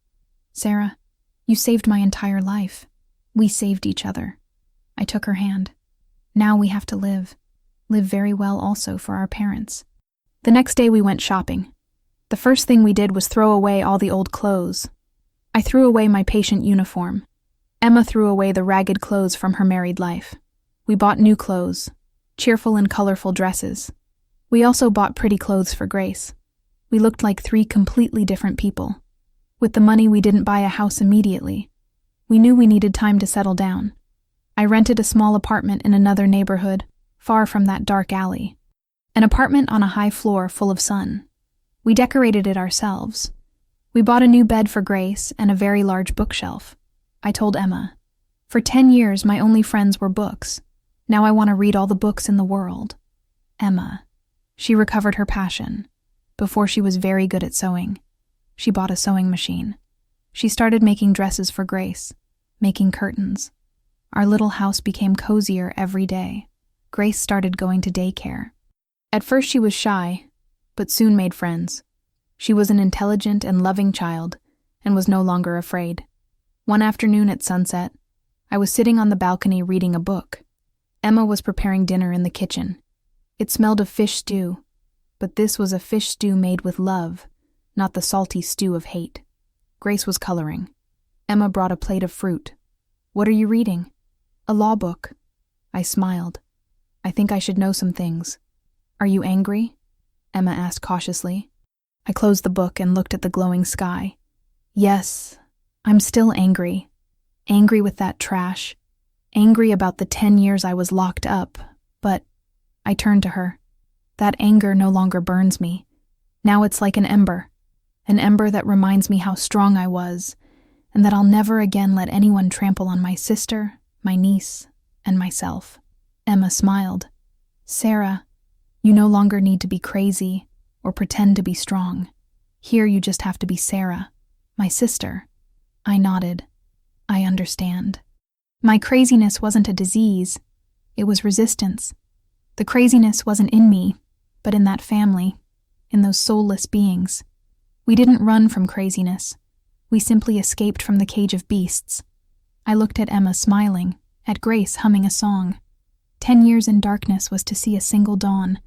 Sarah, you saved my entire life. We saved each other. I took her hand. Now we have to live very well also for our parents. The next day we went shopping. The first thing we did was throw away all the old clothes. I threw away my patient uniform. Emma threw away the ragged clothes from her married life. We bought new clothes, cheerful and colorful dresses. We also bought pretty clothes for Grace. We looked like three completely different people. With the money, we didn't buy a house immediately. We knew we needed time to settle down. I rented a small apartment in another neighborhood, far from that dark alley. An apartment on a high floor full of sun. We decorated it ourselves. We bought a new bed for Grace and a very large bookshelf. I told Emma, for 10 years my only friends were books. Now I want to read all the books in the world. Emma. She recovered her passion. Before she was very good at sewing. She bought a sewing machine. She started making dresses for Grace, making curtains. Our little house became cozier every day. Grace started going to daycare. At first she was shy, but soon made friends. She was an intelligent and loving child and was no longer afraid. One afternoon at sunset, I was sitting on the balcony reading a book. Emma was preparing dinner in the kitchen. It smelled of fish stew, but this was a fish stew made with love, not the salty stew of hate. Grace was coloring. Emma brought a plate of fruit. What are you reading? A law book. I smiled. I think I should know some things. Are you angry? Emma asked cautiously. I closed the book and looked at the glowing sky. Yes, I'm still angry. Angry with that trash. Angry about the 10 years I was locked up, but I turned to her. That anger no longer burns me. Now it's like an ember that reminds me how strong I was, and that I'll never again let anyone trample on my sister, my niece, and myself. Emma smiled. Sarah, you no longer need to be crazy or pretend to be strong. Here you just have to be Sarah, my sister. I nodded. I understand. My craziness wasn't a disease. It was resistance. The craziness wasn't in me, but in that family, in those soulless beings. We didn't run from craziness. We simply escaped from the cage of beasts. I looked at Emma smiling, at Grace humming a song. 10 years in darkness was to see a single dawn.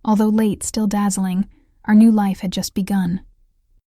Although late, still dazzling, our new life had just begun.